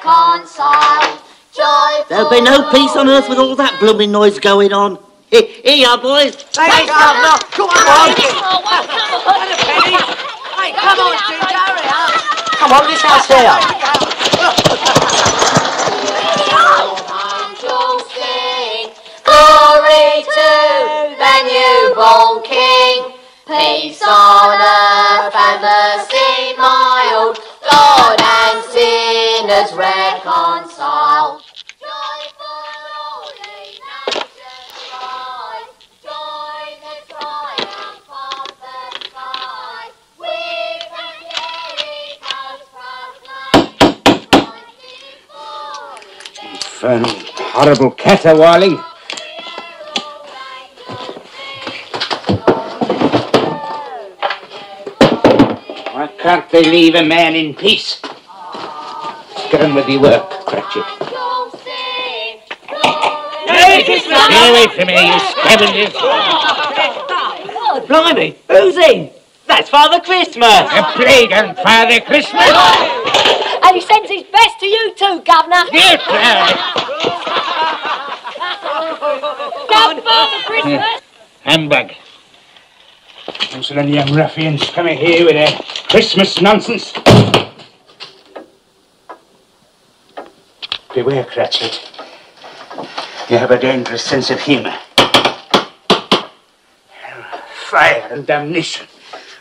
reconciled. There'll be no peace on earth with all that blooming noise going on. Here you are, boys. Thanks, Governor. Come on. Hey, come on, Ginger, hurry up. Come on, this house here. Glory to the newborn King. Peace on earth and mercy mild. God and sinners reconciled. Joy for all nations rise. Join the triumph of the sky. With Angelicals proclaim. Infernal, horrible caterwauling. Why can't they leave a man in peace? Get on with your work, Cratchit. Merry Christmas! Get away from here, you scavengers! Oh, blimey, who's in? That's Father Christmas! A plague on Father Christmas! And he sends his best to you too, Governor. Get out! Come Father Christmas! Humbug. Those little young ruffians coming here with their Christmas nonsense. Beware, Cratchit. You have a dangerous sense of humour. Fire and damnation.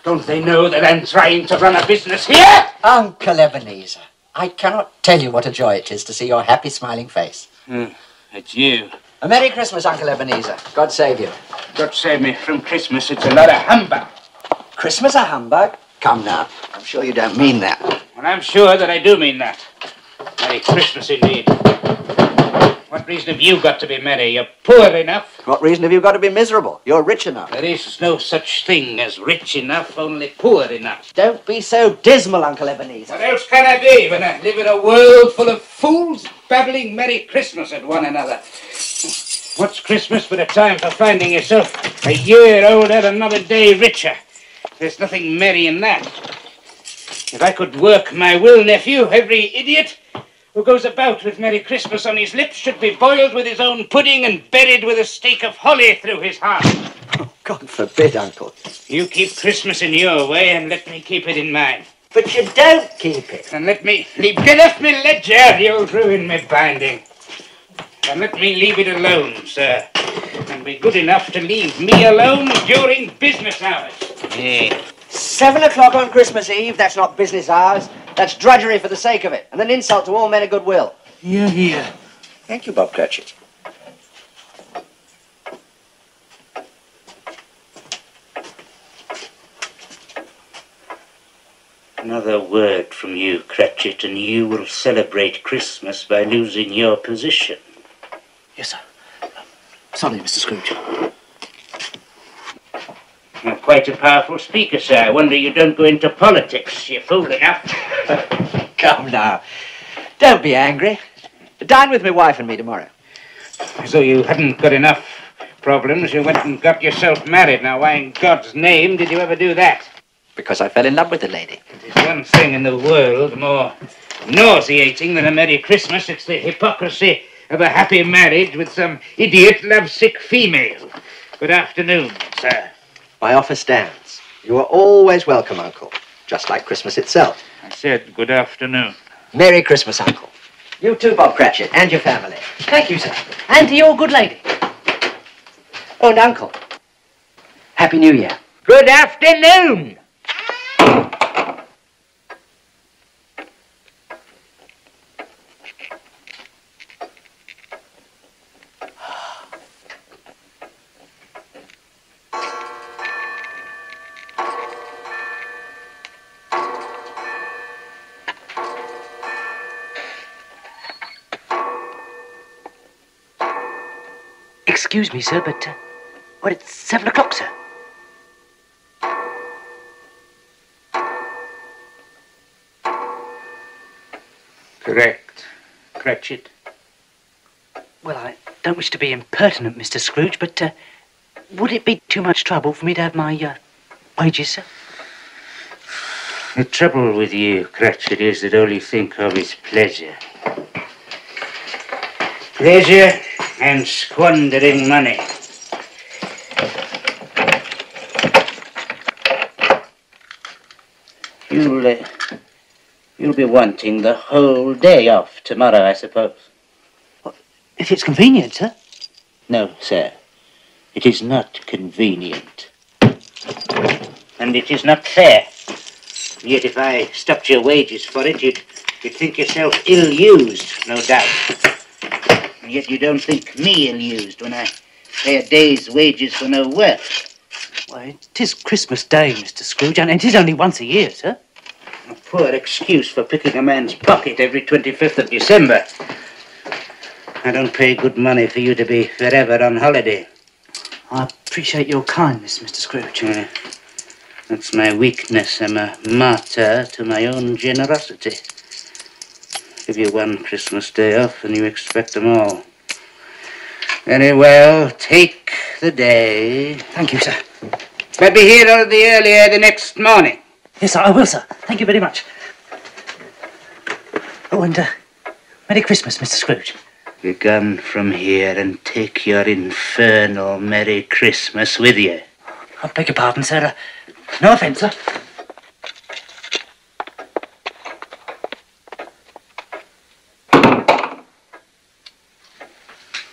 Don't they know that I'm trying to run a business here? Uncle Ebenezer, I cannot tell you what a joy it is to see your happy, smiling face. It's you. A Merry Christmas, Uncle Ebenezer. God save you. God save me from Christmas. It's a lot of humbug. Christmas a humbug? Come now. I'm sure you don't mean that. Well, I'm sure that I do mean that. Merry Christmas indeed. What reason have you got to be merry? You're poor enough. What reason have you got to be miserable? You're rich enough. There is no such thing as rich enough, only poor enough. Don't be so dismal, Uncle Ebenezer. What else can I be when I live in a world full of fools babbling Merry Christmas at one another? What's Christmas but a time for finding yourself a year older and another day richer? There's nothing merry in that. If I could work my will, nephew, every idiot who goes about with Merry Christmas on his lips should be boiled with his own pudding and buried with a stake of holly through his heart. Oh, God forbid, Uncle. You keep Christmas in your way and let me keep it in mine. But you don't keep it. And let me get off me ledger, you'll ruin me binding. And let me leave it alone, sir. And be good enough to leave me alone during business hours. Yeah. 7 o'clock on Christmas Eve, that's not business hours. That's drudgery for the sake of it, and an insult to all men of goodwill. Hear, hear. Thank you, Bob Cratchit. Another word from you, Cratchit, and you will celebrate Christmas by losing your position. Yes, sir. Sorry, Mr. Scrooge. You're quite a powerful speaker, sir. I wonder you don't go into politics. You're fool enough. Come now. Don't be angry. Dine with my wife and me tomorrow. As though you hadn't got enough problems, you went and got yourself married. Now, why in God's name did you ever do that? Because I fell in love with the lady. There's one thing in the world more nauseating than a Merry Christmas. It's the hypocrisy of a happy marriage with some idiot lovesick female. Good afternoon, sir. My offer stands. You are always welcome, Uncle. Just like Christmas itself. I said good afternoon. Merry Christmas, Uncle. You too, Bob Cratchit, and your family. Thank you, sir. And to your good lady. Oh, and Uncle. Happy New Year. Good afternoon. Excuse me, sir, but, it's 7 o'clock, sir. Correct, Cratchit. Well, I don't wish to be impertinent, Mr. Scrooge, but, would it be too much trouble for me to have my, wages, sir? The trouble with you, Cratchit, is that all you think of is pleasure. Pleasure and squandering money. You'll be wanting the whole day off tomorrow, I suppose. If it's convenient, sir. No, sir. It is not convenient. And it is not fair. Yet if I stopped your wages for it, you'd think yourself ill-used, no doubt. And yet you don't think me ill-used when I pay a day's wages for no work. Why, it is Christmas Day, Mr. Scrooge, and it is only once a year, sir. A poor excuse for picking a man's pocket every 25th of December. I don't pay good money for you to be forever on holiday. I appreciate your kindness, Mr. Scrooge. That's my weakness. I'm a martyr to my own generosity. Give you one Christmas day off and you expect them all. Very well, take the day. Thank you, sir. But be here a little earlier the next morning. Yes, sir, I will, sir. Thank you very much. Oh, and Merry Christmas, Mr. Scrooge. Be gone from here and take your infernal Merry Christmas with you. I beg your pardon, sir. No offence, sir.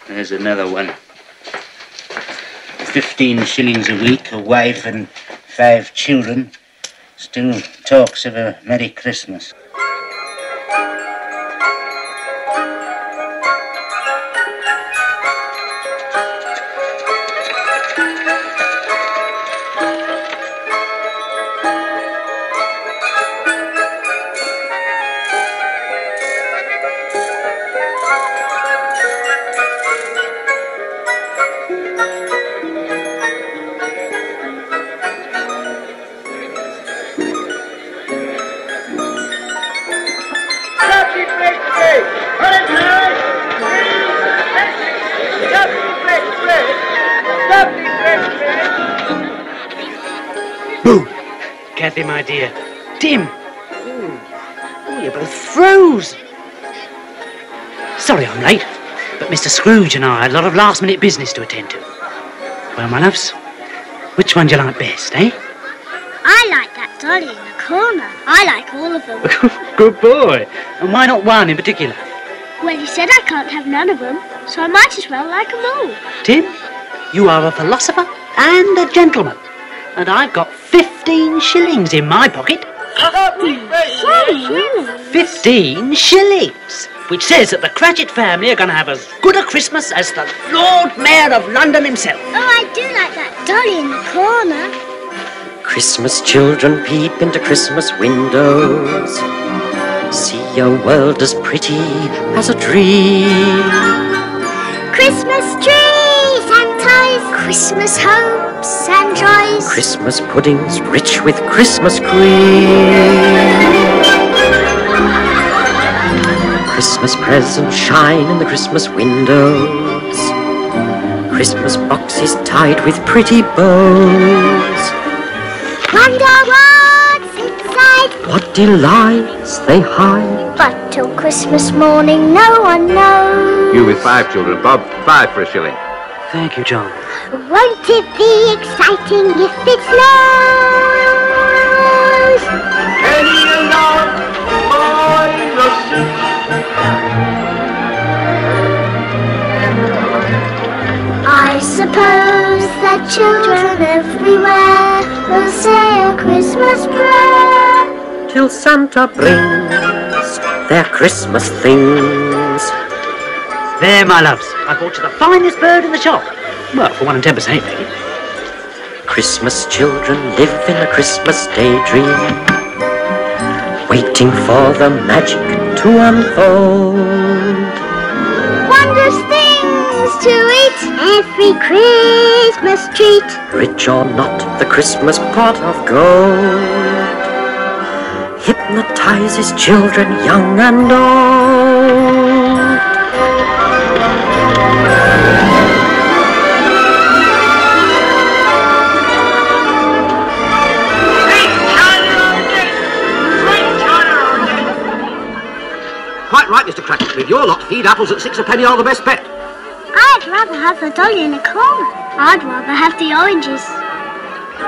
There's another one. 15 shillings a week, a wife and 5 children. Still talks of a Merry Christmas. Boo! Kathy, my dear. Tim! Oh, you're both froze. Sorry I'm late, but Mr. Scrooge and I had a lot of last-minute business to attend to. Well, my loves, which one do you like best, eh? I like that dolly in the corner. I like all of them. Good boy. And why not one in particular? Well, he said I can't have none of them, so I might as well like them all. Tim, you are a philosopher and a gentleman. And I've got 15 shillings in my pocket. 15 shillings! Which says that the Cratchit family are going to have as good a Christmas as the Lord Mayor of London himself. Oh, I do like that dolly in the corner. Christmas children peep into Christmas windows. See a world as pretty as a dream. Christmas trees and toys, Christmas hopes and joys, Christmas puddings rich with Christmas cream. Christmas presents shine in the Christmas windows. Christmas boxes tied with pretty bows. Wonder what's inside, What delights they hide. but till Christmas morning no one knows. You with 5 children, Bob. 5 for a shilling. Thank you, John. Won't it be exciting if it snows? Penny a lot, mine a suit. I suppose that children everywhere will say a Christmas prayer. Till Santa brings their Christmas things. There, my loves. I bought you the finest bird in the shop. Well, for 1 and 10%, maybe. Christmas children live in a Christmas daydream, waiting for the magic to unfold. Wondrous things to eat, every Christmas treat. Rich or not, the Christmas pot of gold hypnotizes children young and old. Quite right, Mr. Cratchit. With your lot, feed apples at 6 a penny are the best bet. I'd rather have the dolly in the corner. I'd rather have the oranges.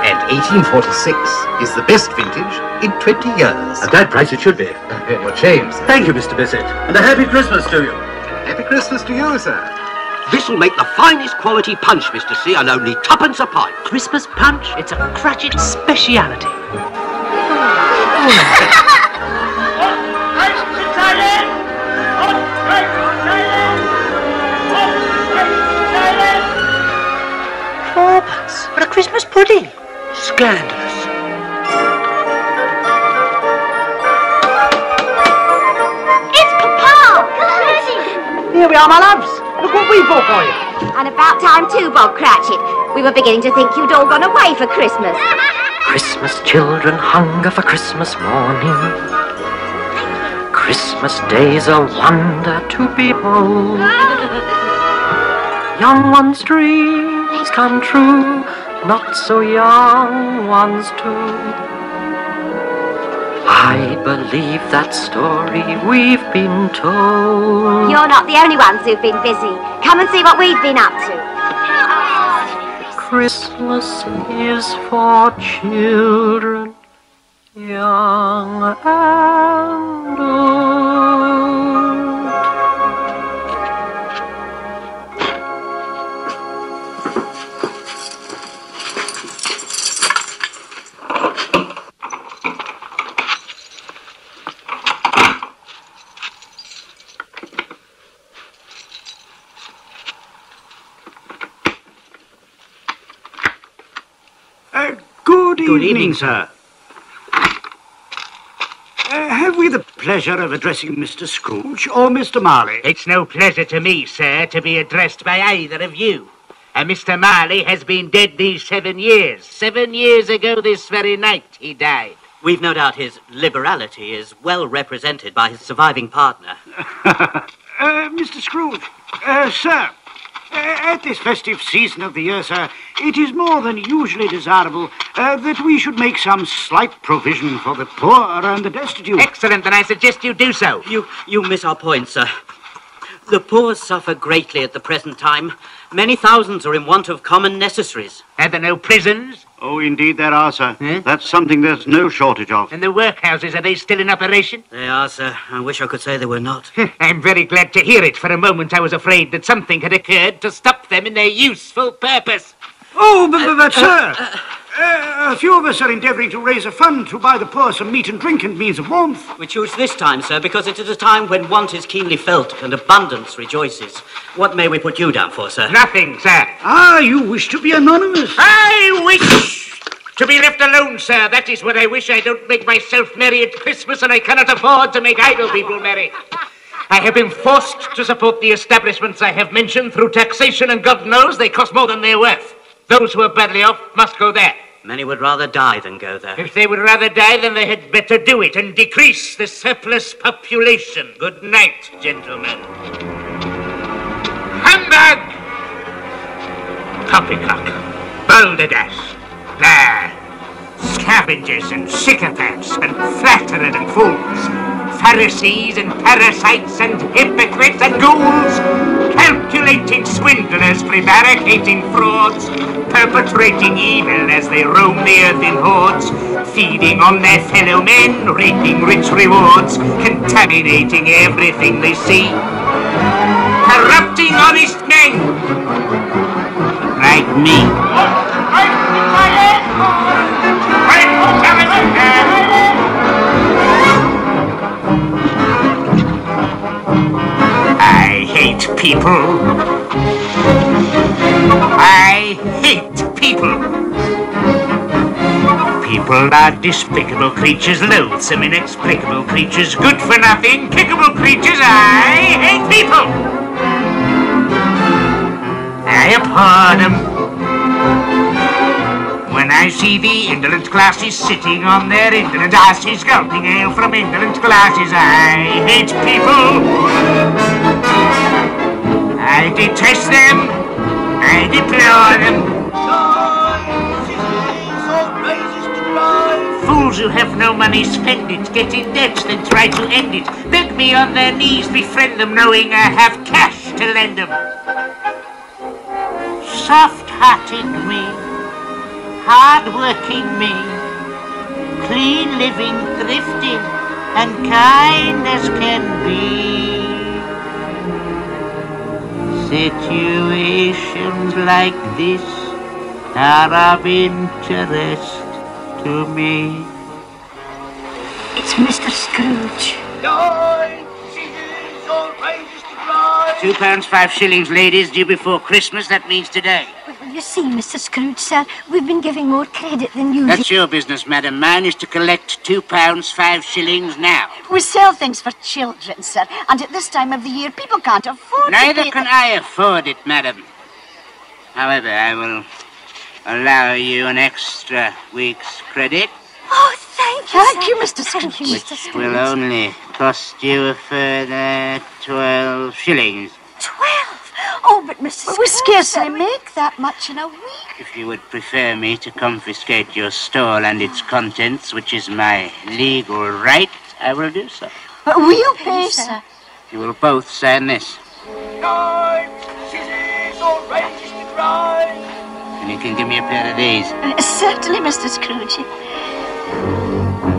And 1846 is the best vintage in 20 years. At that price it should be. Your change. Thank you, Mr. Bissett. And a happy Christmas to you. Happy Christmas to you, sir. This'll make the finest quality punch, Mr. C, and only twopence a pint. Christmas punch? It's a Cratchit speciality. Fourpence for a Christmas pudding. Scandalous. It's Papa! Here we are, my loves. Look what we bought for you. And about time too, Bob Cratchit. We were beginning to think you'd all gone away for Christmas. Christmas children hunger for Christmas morning. Christmas day's a wonder to behold. Young ones' dreams come true, not so young ones too. I believe that story we've been told. You're not the only ones who've been busy. Come and see what we've been up to. Christmas is for children, young and old. Good evening, sir. Have we the pleasure of addressing Mr. Scrooge or Mr. Marley? It's no pleasure to me, sir, to be addressed by either of you. Mr. Marley has been dead these 7 years. 7 years ago this very night he died. We've no doubt his liberality is well represented by his surviving partner. Mr. Scrooge, sir, at this festive season of the year, sir, it is more than usually desirable that we should make some slight provision for the poor and the destitute. Excellent, then I suggest you do so. You miss our point, sir. The poor suffer greatly at the present time. Many thousands are in want of common necessaries. Are there no prisons? Oh, indeed there are, sir. That's something there's no shortage of. And the workhouses, are they still in operation? They are, sir. I wish I could say they were not. I'm very glad to hear it. For a moment I was afraid that something had occurred to stop them in their useful purpose. Oh, but sir, a few of us are endeavouring to raise a fund to buy the poor some meat and drink and means of warmth. We choose this time, sir, because it is a time when want is keenly felt and abundance rejoices. What may we put you down for, sir? Nothing, sir. Ah, you wish to be anonymous. I wish to be left alone, sir. That is what I wish. I don't make myself merry at Christmas, and I cannot afford to make idle people merry. I have been forced to support the establishments I have mentioned through taxation, and God knows they cost more than they're worth. Those who are badly off must go there. Many would rather die than go there. If they would rather die, then they had better do it and decrease the surplus population. Good night, gentlemen. Humbug! Poppycock, balderdash, there. Scavengers and sycophants and flatterers and fools. Pharisees and parasites and hypocrites and ghouls. Calculating swindlers, prevaricating frauds, perpetrating evil as they roam the earth in hordes, feeding on their fellow men, reaping rich rewards, contaminating everything they see, corrupting honest men, like me. I hate people. I hate people. People are despicable creatures, loathsome, inexplicable creatures, good for nothing, kickable creatures. I hate people. I abhor them. When I see the indolent classes sitting on their indolent asses, gulping ale from indolent glasses, I hate people. I detest them. I deplore them. Fools who have no money spend it, get in debt, then try to end it. Beg me on their knees, befriend them, knowing I have cash to lend them. Soft-hearted me, hard-working me, clean living, thrifty, and kind as can be. Situations like this are of interest to me. It's Mr. Scrooge. £2 5 ladies, due before Christmas. That means today. Well, you see, Mr. Scrooge, sir, we've been giving more credit than usual. That's your business, madam. Mine is to collect £2 5 now. We sell things for children, sir, and at this time of the year, people can't afford Neither to pay can I afford it, madam. However, I will allow you an extra week's credit. Oh, thank you, Thank you, Mr. Scrooge. Which will only cost you a further 12 shillings. 12? Oh, but Mrs. Well, we scarcely make that much in a week. If you would prefer me to confiscate your stall and its contents, which is my legal right, I will do so. But we'll pay, sir. You will both sign this. Knives, scissors, or registered right. And you can give me a pair of these. Certainly, Mr. Scrooge.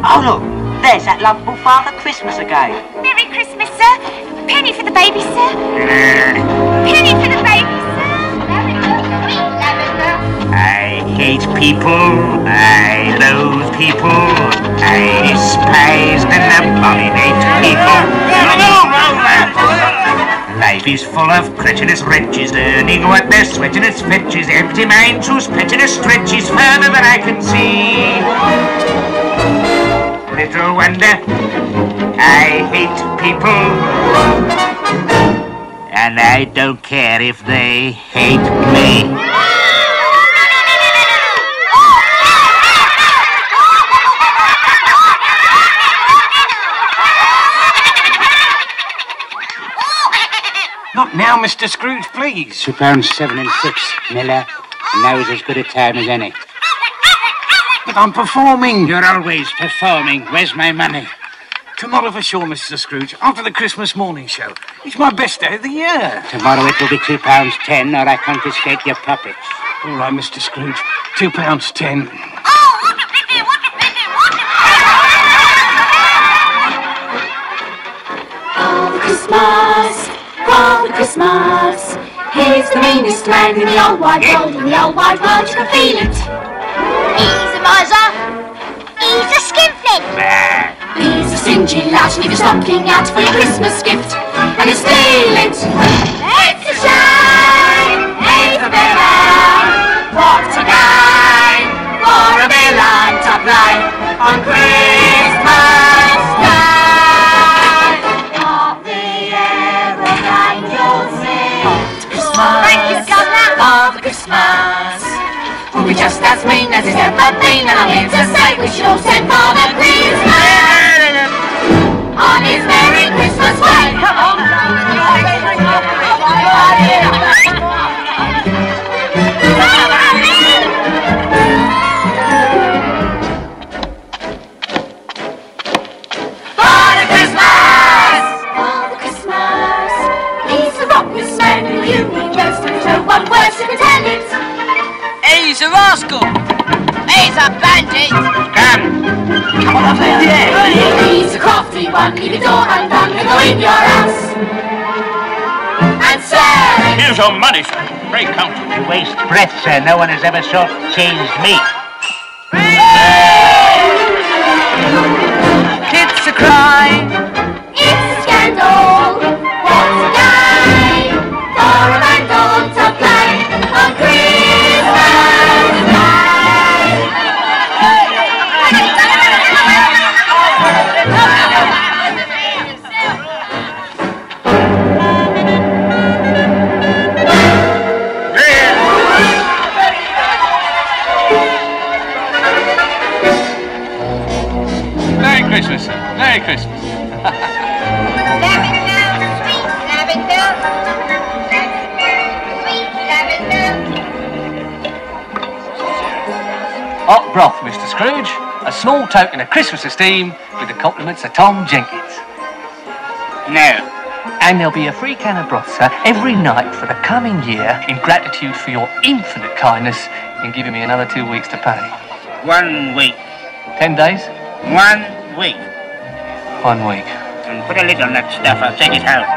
Oh, look, there's that lovable Father Christmas again. Merry Christmas, sir. Penny for the baby, sir. Penny for the baby, sir. I hate people. I loathe people. I despise and abominate people. Life is full of cretinous wretches, learning what they're sweating as fetches, empty minds whose pettiness stretches further than I can see. Little wonder I hate people, and I don't care if they hate me. Not now, Mr. Scrooge, please. £2 7 6, Miller. Now is as good a time as any. But I'm performing. You're always performing. Where's my money? Tomorrow for sure, Mr. Scrooge, after the Christmas morning show. It's my best day of the year. Tomorrow it will be £2 10, or I confiscate your puppets. All right, Mr. Scrooge, £2 10. Father Christmas, Father Christmas, he's the meanest man in the old wide world. In the old wide world, you can feel it. He's a miser. He's a skinflint. He's a stingy lout, leave your stocking out for your Christmas gift, and he'll steal it. It's a shame. He's a villain. What a guy for a villain to play on Christmas Day. Up the air, the angels sing. Thank you, Governor. Father Christmas will be just as mean as he's ever been, and I'm here to say we should all send Father Christmas on his Merry Christmas way. Come on. Father Christmas! Father Christmas! He's the rockiest man in the union, just there's no one worse who can tell it. He's a rascal. He's a bandit. Come on up there. Yeah. He's a crafty one, leave your door undone, he'll go in your house and say, Here's your money, sir. Very comfortable. You waste breath, sir. No one has ever short-changed me. Kids are crying. it's a scandal. What's a day for a vandal to play on Christmas Day? Merry Christmas, sir. Merry Christmas. Lavender, sweet lavender. Sweet lavender. Hot broth, Mr. Scrooge. a small token of Christmas esteem with the compliments of Tom Jenkins. No. And there'll be a free can of broth, sir, every night for the coming year in gratitude for your infinite kindness in giving me another 2 weeks to pay. 1 week. 10 days? 1 week. 1 week. And put a lid on that stuff, I'll take it home.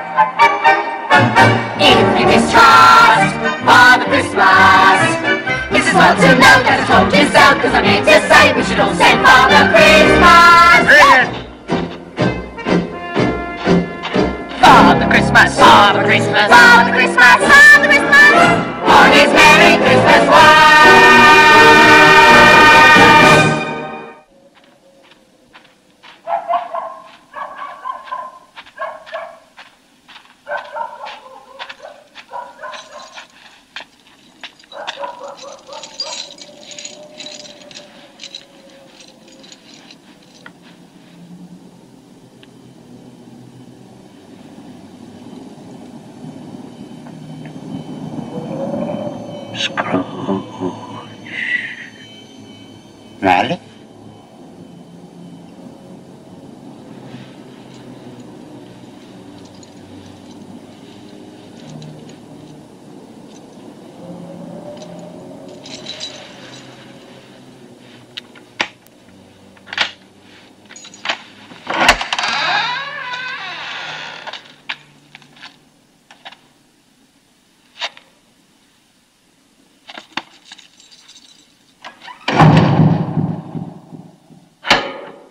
If you distrust Father Christmas, it's as well to know that I told you so, 'cause I'm here to say we should all send Father Christmas. Father Christmas, Father Christmas, Father Christmas, Father Christmas, on his Merry Christmas way. Vale.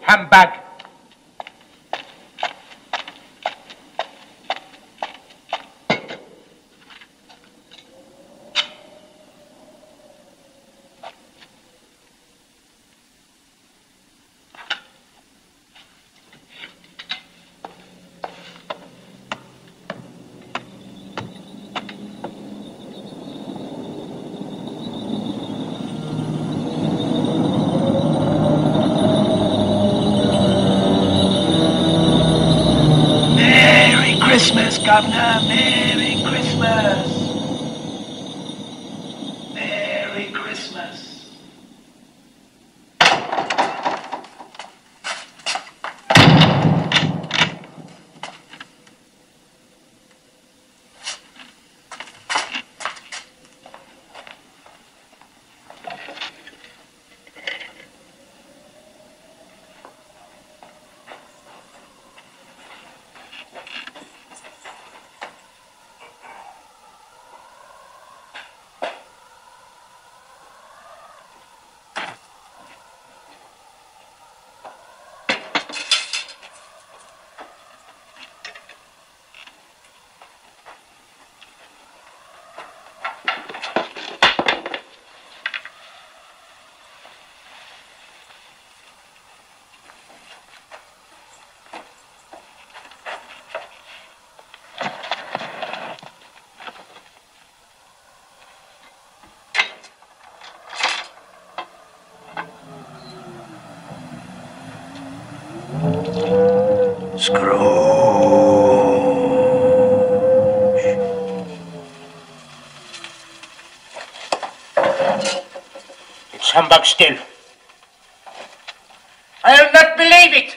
Humbug. Christmas, Governor. Merry Christmas. Merry Christmas. It's humbug still. I'll not believe it.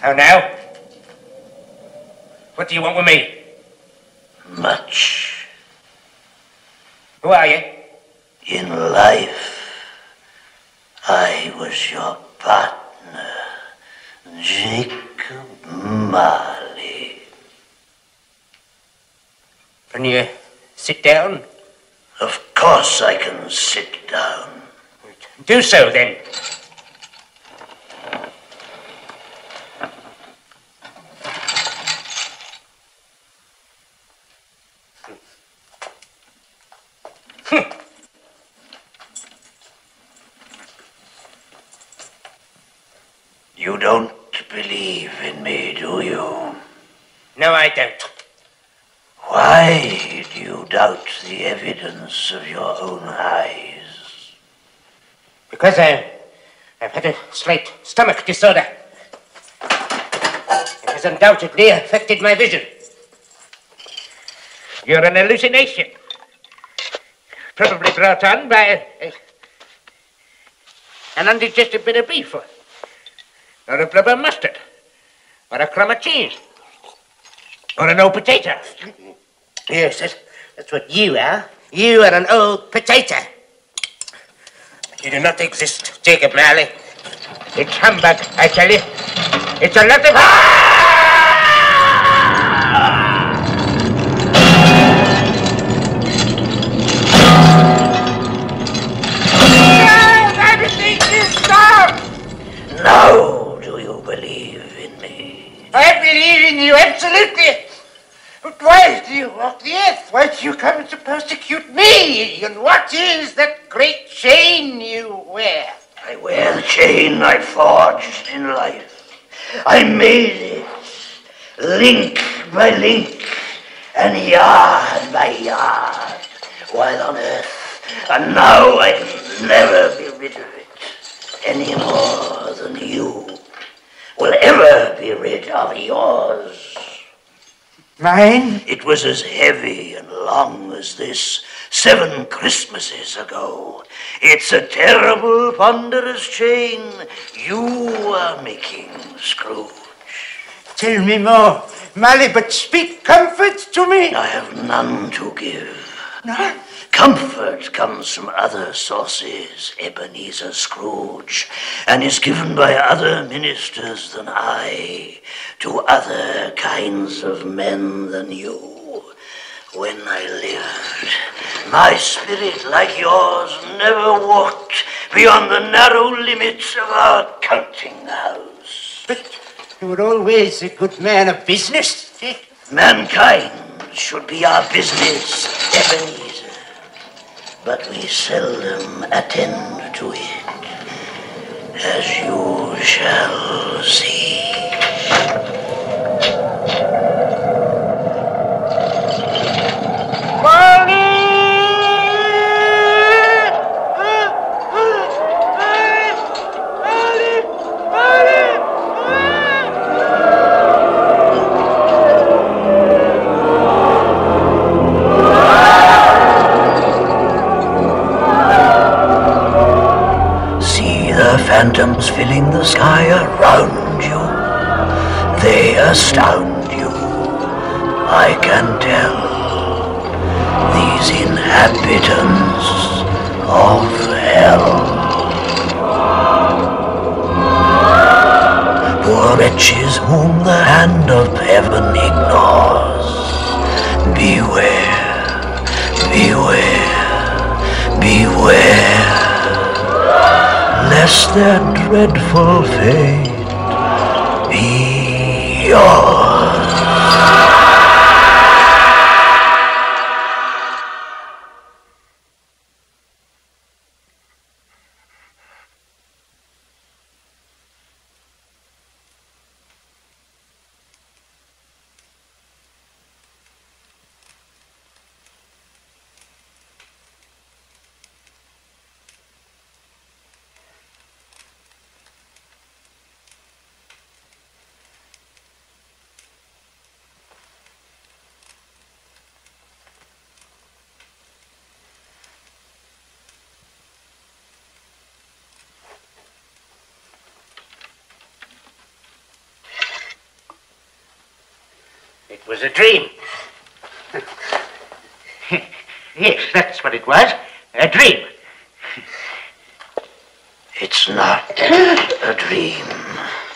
How now? What do you want with me? Much. Who are you? In life, I was your partner, Jacob Marley. Can you sit down? Of course I can sit down. Do so, then. You don't believe in me, do you? No, I don't. Why do you doubt the evidence of your own eyes? Because I've had a slight stomach disorder. It has undoubtedly affected my vision. You're an hallucination. Probably brought on by an undigested bit of beef, or a blob of mustard, or a crumb of cheese, or an old potato. Yes, that's what you are. You are an old potato. You do not exist, Jacob Marley. It's humbug, I tell you. It's a lot of... Everything is gone! Now do you believe in me? I believe in you, absolutely. But why do you walk the earth? Why do you come to persecute me? And what is that great chain you wear? I wear the chain I forged in life. I made it, link by link, and yard by yard, while on earth. And now I can never be rid of it, any more than you will ever be rid of yours. Mine? It was as heavy and long as this 7 Christmases ago. It's a terrible, ponderous chain you are making, Scrooge. Tell me more, Marley, but speak comfort to me. I have none to give. No? Comfort comes from other sources, Ebenezer Scrooge, and is given by other ministers than I to other kinds of men than you. When I lived, my spirit, like yours, never walked beyond the narrow limits of our counting house. But you were always a good man of business. Mankind should be our business, Ebenezer. But we seldom attend to it, as you shall see. Phantoms filling the sky around you, they astound you, I can tell. These inhabitants of hell. Poor wretches whom the hand of heaven ignores. Beware, beware, beware. lest their dreadful fate be yours. It was a dream. Yes, that's what it was. A dream. It's not a dream,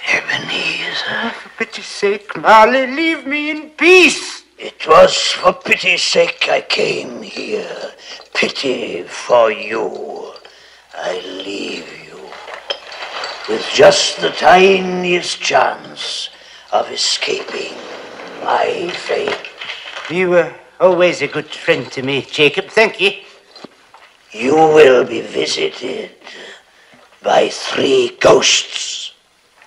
Ebenezer. For pity's sake, Marley, leave me in peace. It was for pity's sake I came here. Pity for you. I leave you with just the tiniest chance of escaping my fate. You were always a good friend to me, Jacob. Thank you. You will be visited by 3 ghosts.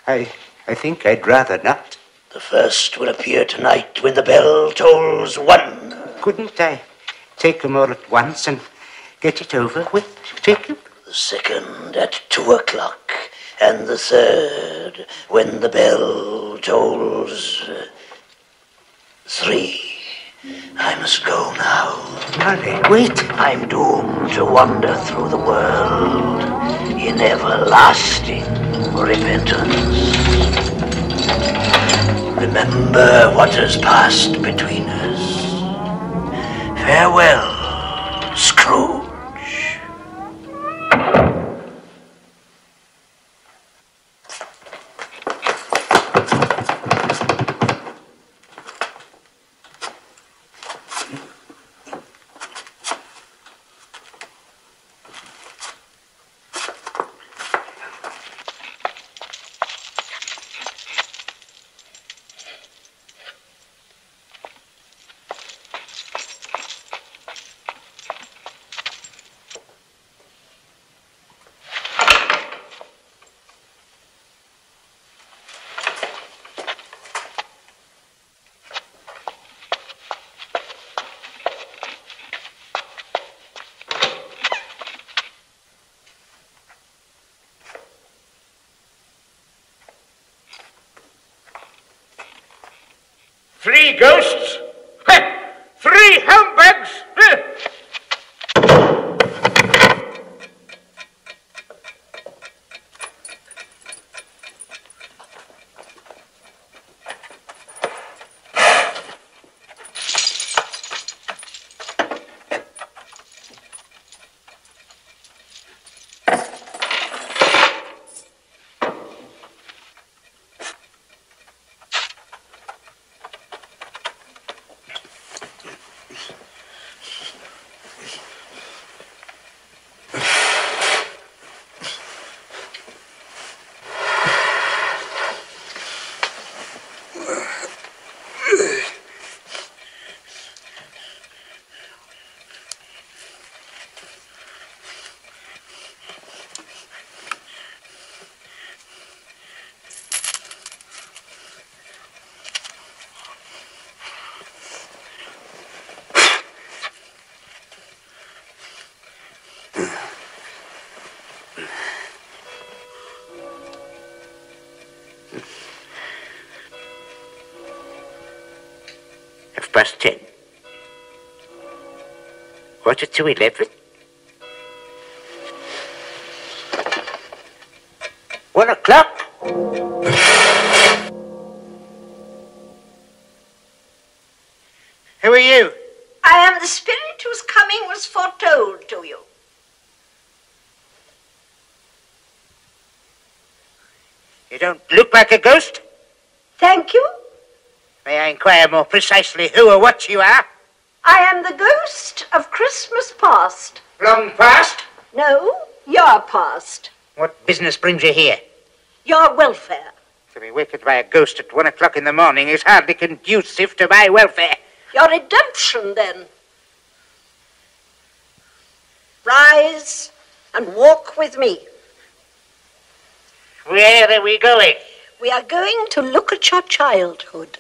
I think I'd rather not. The first will appear tonight when the bell tolls 1. Couldn't I take them all at once and get it over with, Jacob? The second at 2 o'clock, and the third when the bell tolls 3. I must go now. Marley, wait. I'm doomed to wander through the world in everlasting repentance. Remember what has passed between us. Farewell, Scrooge. Three ghosts? 3 humbugs? Past 10. 11. 1 o'clock. Who are you? I am the spirit whose coming was foretold to you. You don't look like a ghost. Thank you. May I inquire more precisely who or what you are? I am the ghost of Christmas past. Long past? No, your past. What business brings you here? Your welfare. To be wakened by a ghost at 1 o'clock in the morning is hardly conducive to my welfare. Your redemption, then. Rise and walk with me. Where are we going? We are going to look at your childhood.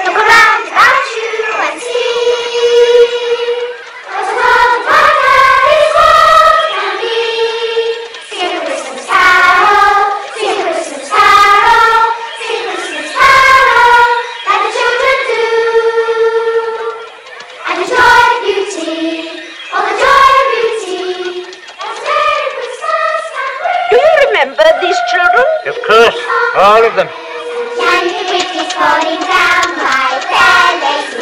Look around about you and see. There's a world brighter is what can be. Sing a Christmas carol, sing a Christmas carol, sing a Christmas carol, like the children do. And the joy of beauty, oh the joy of beauty, that's Merry Christmas can bring. Do you remember these children? Of course, all of them. And the wind is falling down like their lazy.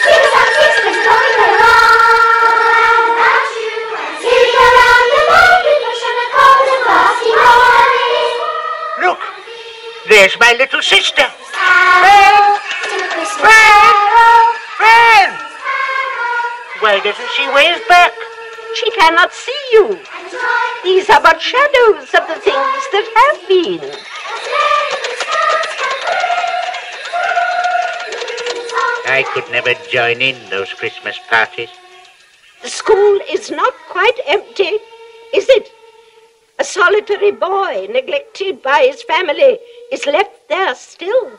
Sing some Christmas going along about you. Sing around the morning bush on a cold and frosty morning. Look, there's my little sister. Carol, sing a Christmas carol. Fran! Why doesn't she wave back? She cannot see you. These are but shadows of the things that have been. I could never join in those Christmas parties. The school is not quite empty, is it? A solitary boy, neglected by his family, is left there still.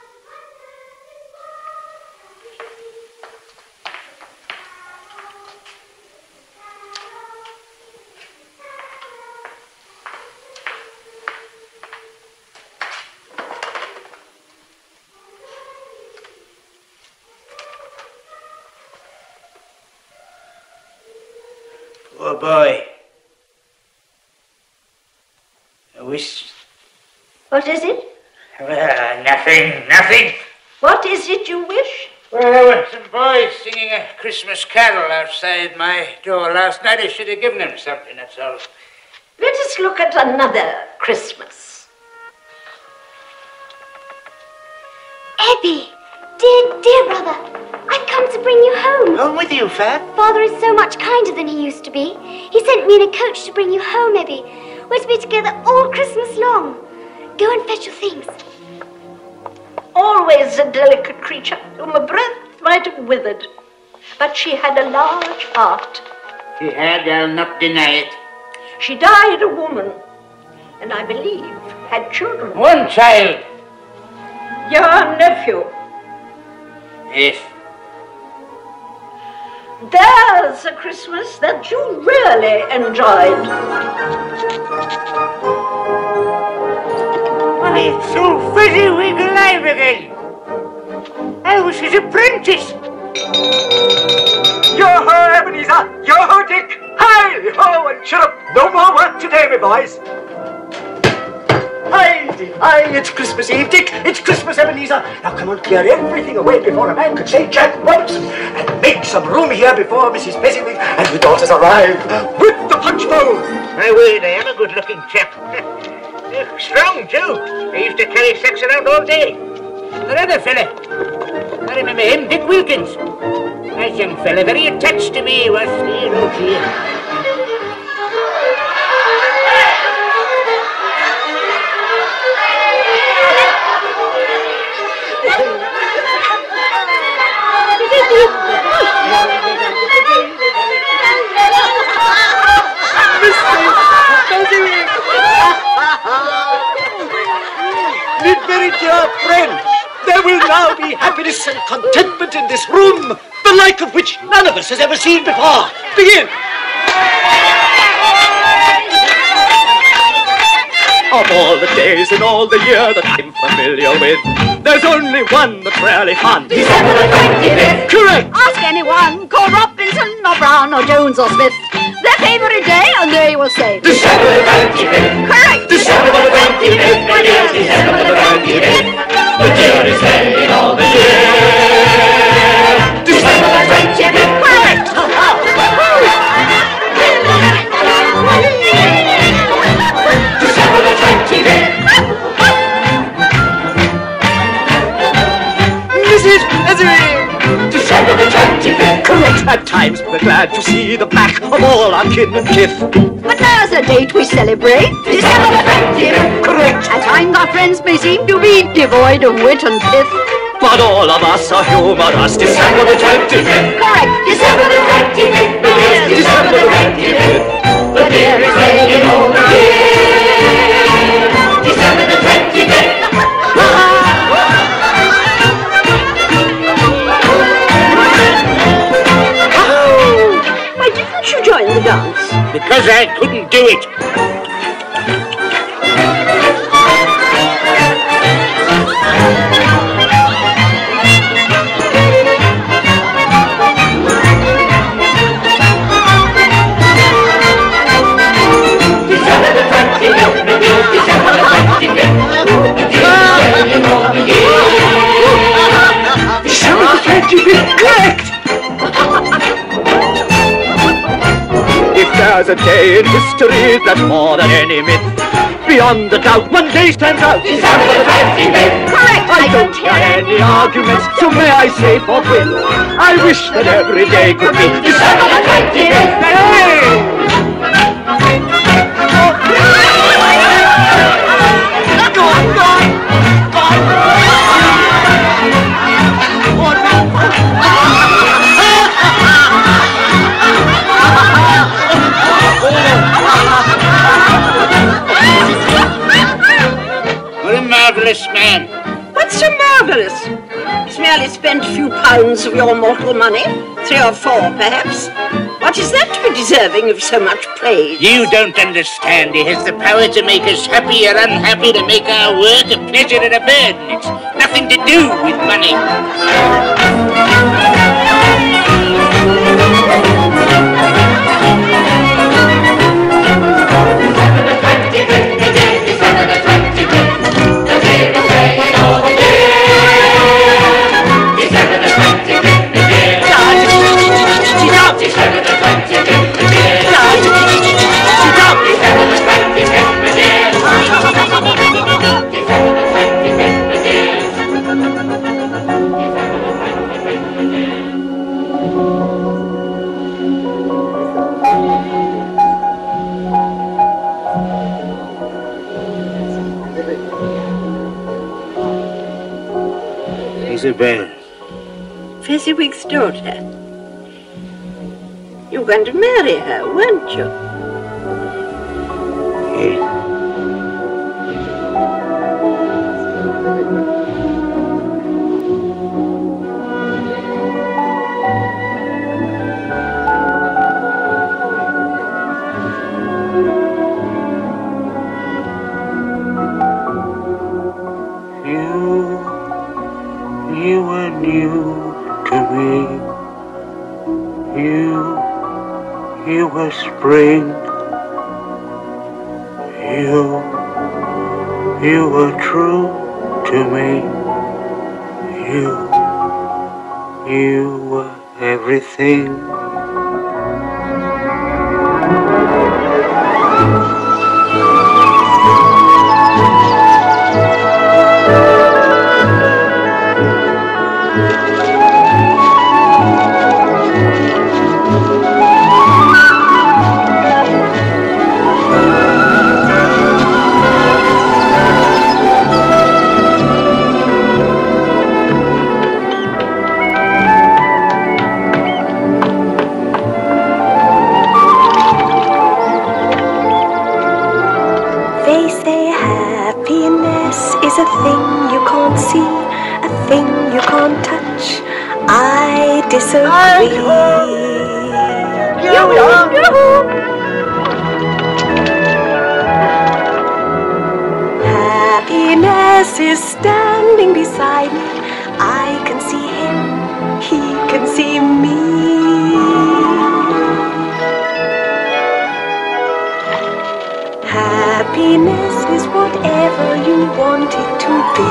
Poor boy. I wish... What is it? Well, nothing. What is it you wish? Well, there were some boys singing a Christmas carol outside my door last night. I should have given them something, that's all. Let us look at another Christmas. Ebbie, dear brother, I've come to bring you home. Home with you, Fat? Father is so much kinder than he used to be. He sent me in a coach to bring you home, Ebbie. We're to be together all Christmas long. Go and fetch your things. Always a delicate creature whom a breath might have withered. But she had a large heart. She had, I'll not deny it. She died a woman, and I believe had children. One child. Your nephew. Yes. There's a Christmas that you really enjoyed. Why, it's so fezziwig alive again. I was his apprentice. Yo-ho, Ebenezer! Yo-ho, Dick! Hi-ho, and shut up! No more work today, my boys! Hi, it's Christmas Eve, Dick! It's Christmas, Ebenezer! Now come on, clear everything away before a man could say Jack Robinson, and make some room here before Mrs. Fezziwig and her daughters arrive with the punch bowl! My word, I am a good-looking chap. Strong, too. I used to carry sacks around all day. Another fella. I remember him, Dick Wilkins. Nice young fella, very attached to me, was he? Oh, dear. My very dear friends, there will now be happiness and contentment in this room, the like of which none of us has ever seen before. Begin! Of all the days in all the year that I'm familiar with, there's only one that's really fun. December the 25th. Correct! Ask anyone, call Robinson or Brown or Jones or Smith, their favourite day, and they will say December the 25th. Correct! December the 25th, my dear, December the 25th. The dearest day in all the year. December the 25th. Correct! December the 25th. Mrs. Fezziwig! At times we're glad to see the back of all our kin and kith. But there's a date we celebrate, December the 25th. Correct. At times our friends may seem to be devoid of wit and pith. But all of us are humorous. December the 25th. Correct, December the 25th. Yes, December the 25th. The beer is taking over here. December the 25th. Why didn't you join the dance? Because I couldn't do it. If there's a day in history that's more than any myth, beyond a doubt, one day stands out. December the 25th. Correct. I don't hear any arguments, so may I say forthwith, I wish that every day could be December the 25th. Hey! What a marvellous man. What's so marvellous? He's merely spent a few pounds of your mortal money. 3 or 4, perhaps. What is that to be deserving of so much praise? You don't understand. He has the power to make us happy or unhappy, to make our work a pleasure and a burden. It's nothing to do with money. Isabel. Fezziwig's daughter. You were going to marry her, weren't you? Yes. You were new to me. You were spring. You were true to me. You were everything. They say happiness is a thing you can't see, a thing you can't touch. I disagree. Happiness is standing beside me. I can see him, he can see me. Happiness is whatever you want it to be.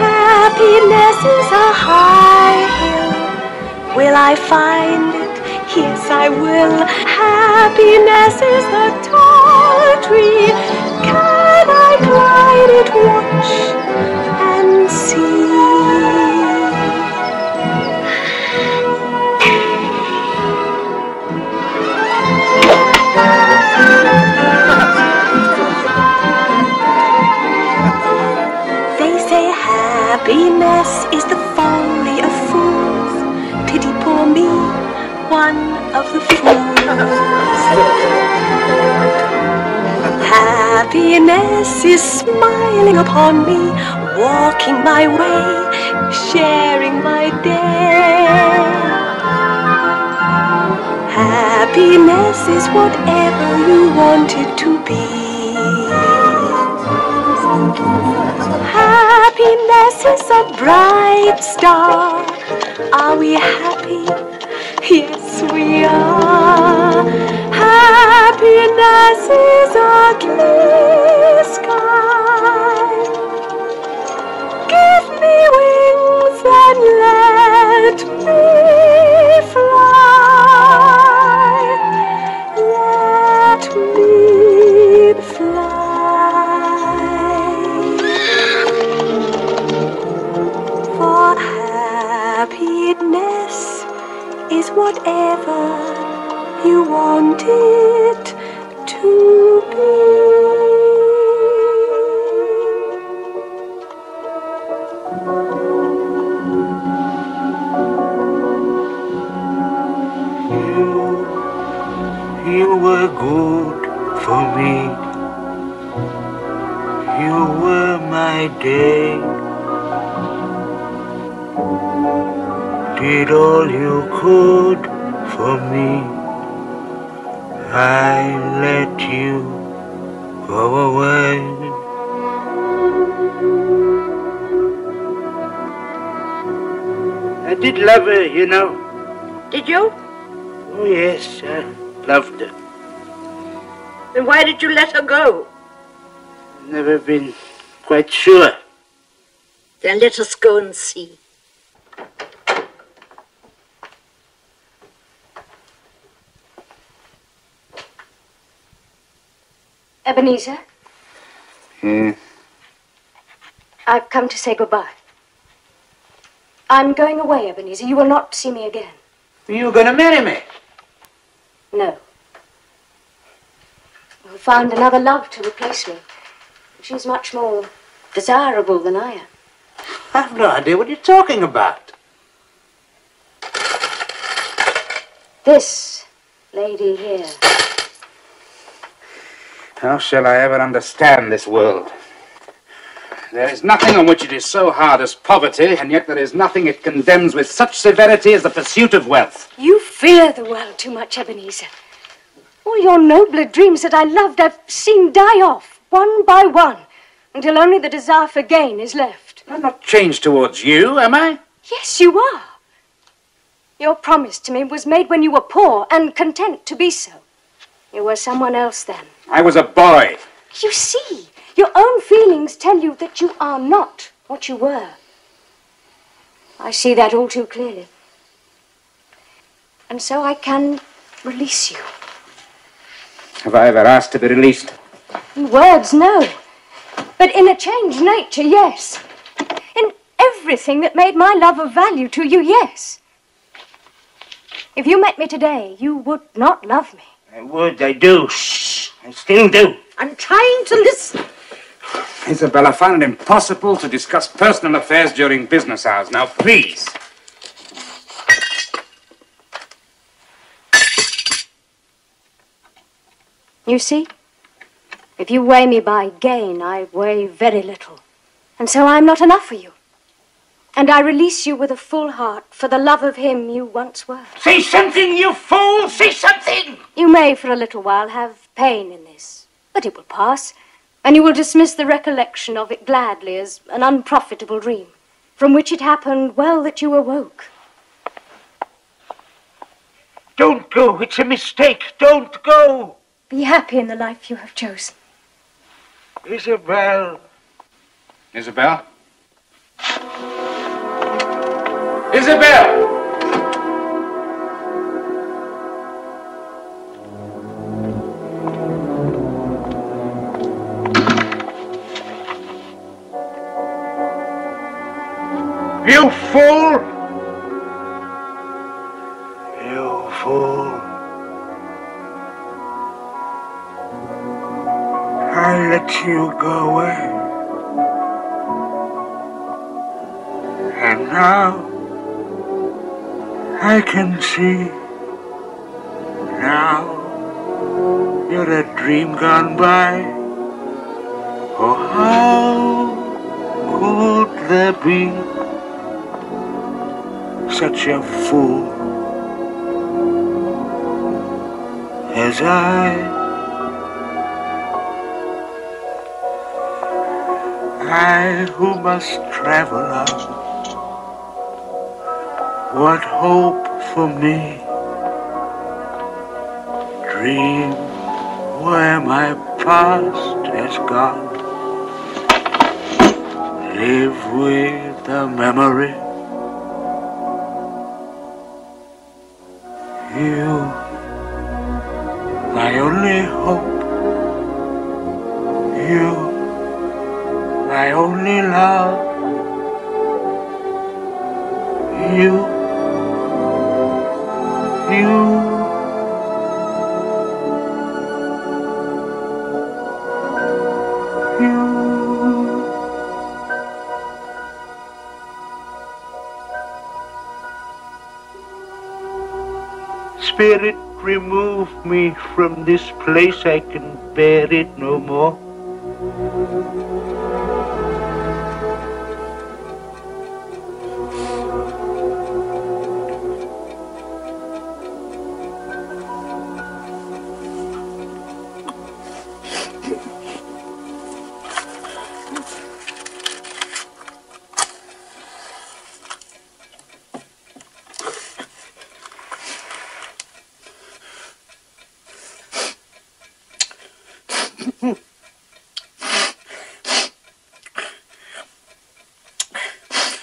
Happiness is a high hill. Will I find it? Yes, I will. Happiness is a tall tree. Can I climb it? Watch the fools. Happiness is smiling upon me, walking my way, sharing my day. Happiness is whatever you want it to be. Happiness is a bright star. Are we happy? Yes, we are. Happiness is a clear sky. Give me wings and let me fly. Let me fly. For happiness is whatever you want it to be. You were good for me. You were my day. Did all you could for me. I let you go away. I did love her, you know. Did you? Oh, yes, I loved her. Then why did you let her go? Never been quite sure. Then let us go and see. Ebenezer, Yeah. I've come to say goodbye. I'm going away, Ebenezer. You will not see me again. You going to marry me? No. I'll find another love to replace me. She's much more desirable than I am. I've no idea what you're talking about. This lady here. How shall I ever understand this world? There is nothing on which it is so hard as poverty, and yet there is nothing it condemns with such severity as the pursuit of wealth. You fear the world too much, Ebenezer. All your nobler dreams that I loved I've seen die off, one by one, until only the desire for gain is left. I'm not changed towards you, am I? Yes, you are. Your promise to me was made when you were poor and content to be so. You were someone else then. I was a boy. You see, your own feelings tell you that you are not what you were. I see that all too clearly. And so I can release you. Have I ever asked to be released? In words, no. But in a changed nature, yes. In everything that made my love of value to you, yes. If you met me today, you would not love me. I would, I do. Shh, I still do. I'm trying to listen. Isabel, I find it impossible to discuss personal affairs during business hours. Now, please. You see, if you weigh me by gain, I weigh very little. And so I'm not enough for you. And I release you with a full heart for the love of him you once were. Say something, you fool! Say something! You may for a little while have pain in this, but it will pass, and you will dismiss the recollection of it gladly as an unprofitable dream, from which it happened well that you awoke. Don't go. It's a mistake. Don't go. Be happy in the life you have chosen. Isabel. Isabel? Isabel! You fool! You fool. I let you go away. And now I can see You're a dream gone by. Oh, how could there be such a fool as I who must travel on? What hope for me? Dream where my past has gone. Live with the memory. You, my only hope. You, my only love. You. Spirit, remove me from this place. I can bear it no more.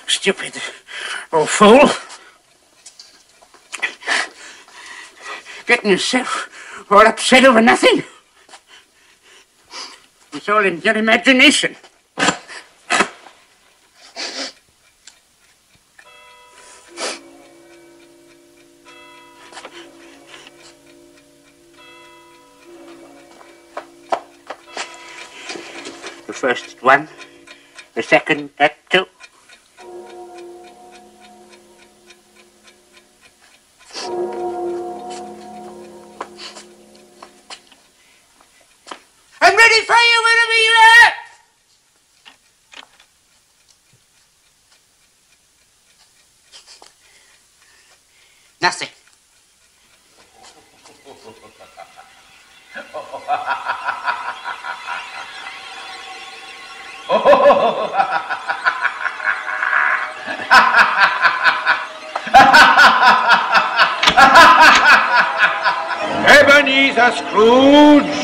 Stupid old fool. Getting yourself all upset over nothing. It's all in your imagination. The first one, the second at two. I'm ready for you whenever you are. Nothing. Ebenezer Scrooge!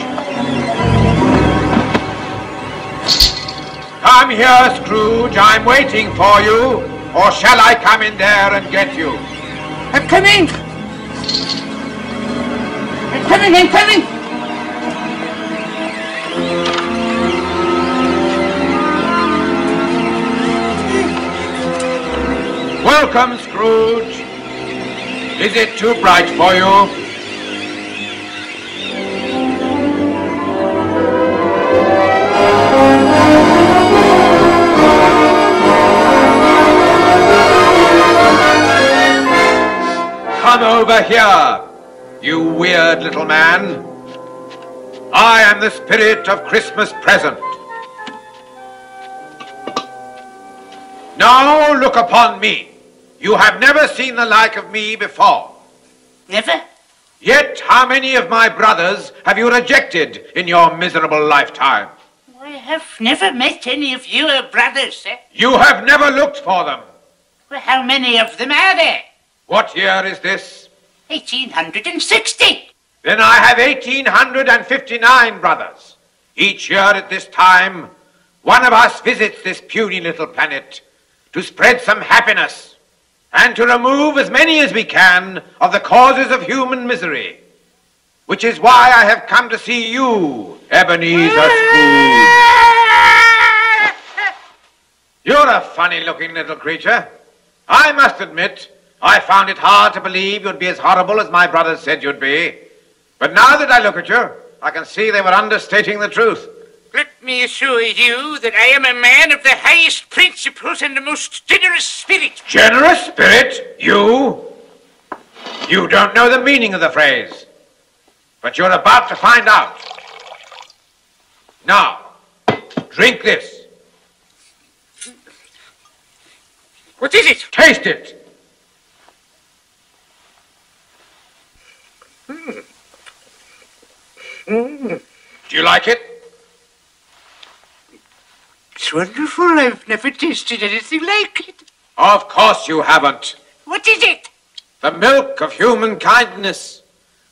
Come here, Scrooge. I'm waiting for you. Or shall I come in there and get you? I'm coming! I'm coming! Welcome, Scrooge. Is it too bright for you? Come over here, you weird little man. I am the spirit of Christmas present. Now look upon me. You have never seen the like of me before. Never? Yet how many of my brothers have you rejected in your miserable lifetime? I have never met any of your brothers, sir. You have never looked for them. Well, how many of them are there? What year is this? 1860. Then I have 1859 brothers. Each year at this time, one of us visits this puny little planet to spread some happiness and to remove as many as we can of the causes of human misery. Which is why I have come to see you, Ebenezer Scrooge. You're a funny-looking little creature. I must admit, I found it hard to believe you'd be as horrible as my brothers said you'd be. But now that I look at you, I can see they were understating the truth. Let me assure you that I am a man of the highest principles and the most generous spirit. Generous spirit? You? You don't know the meaning of the phrase. But you're about to find out. Now, drink this. What is it? Taste it. Do you like it? It's wonderful. I've never tasted anything like it. Of course you haven't. What is it? The milk of human kindness.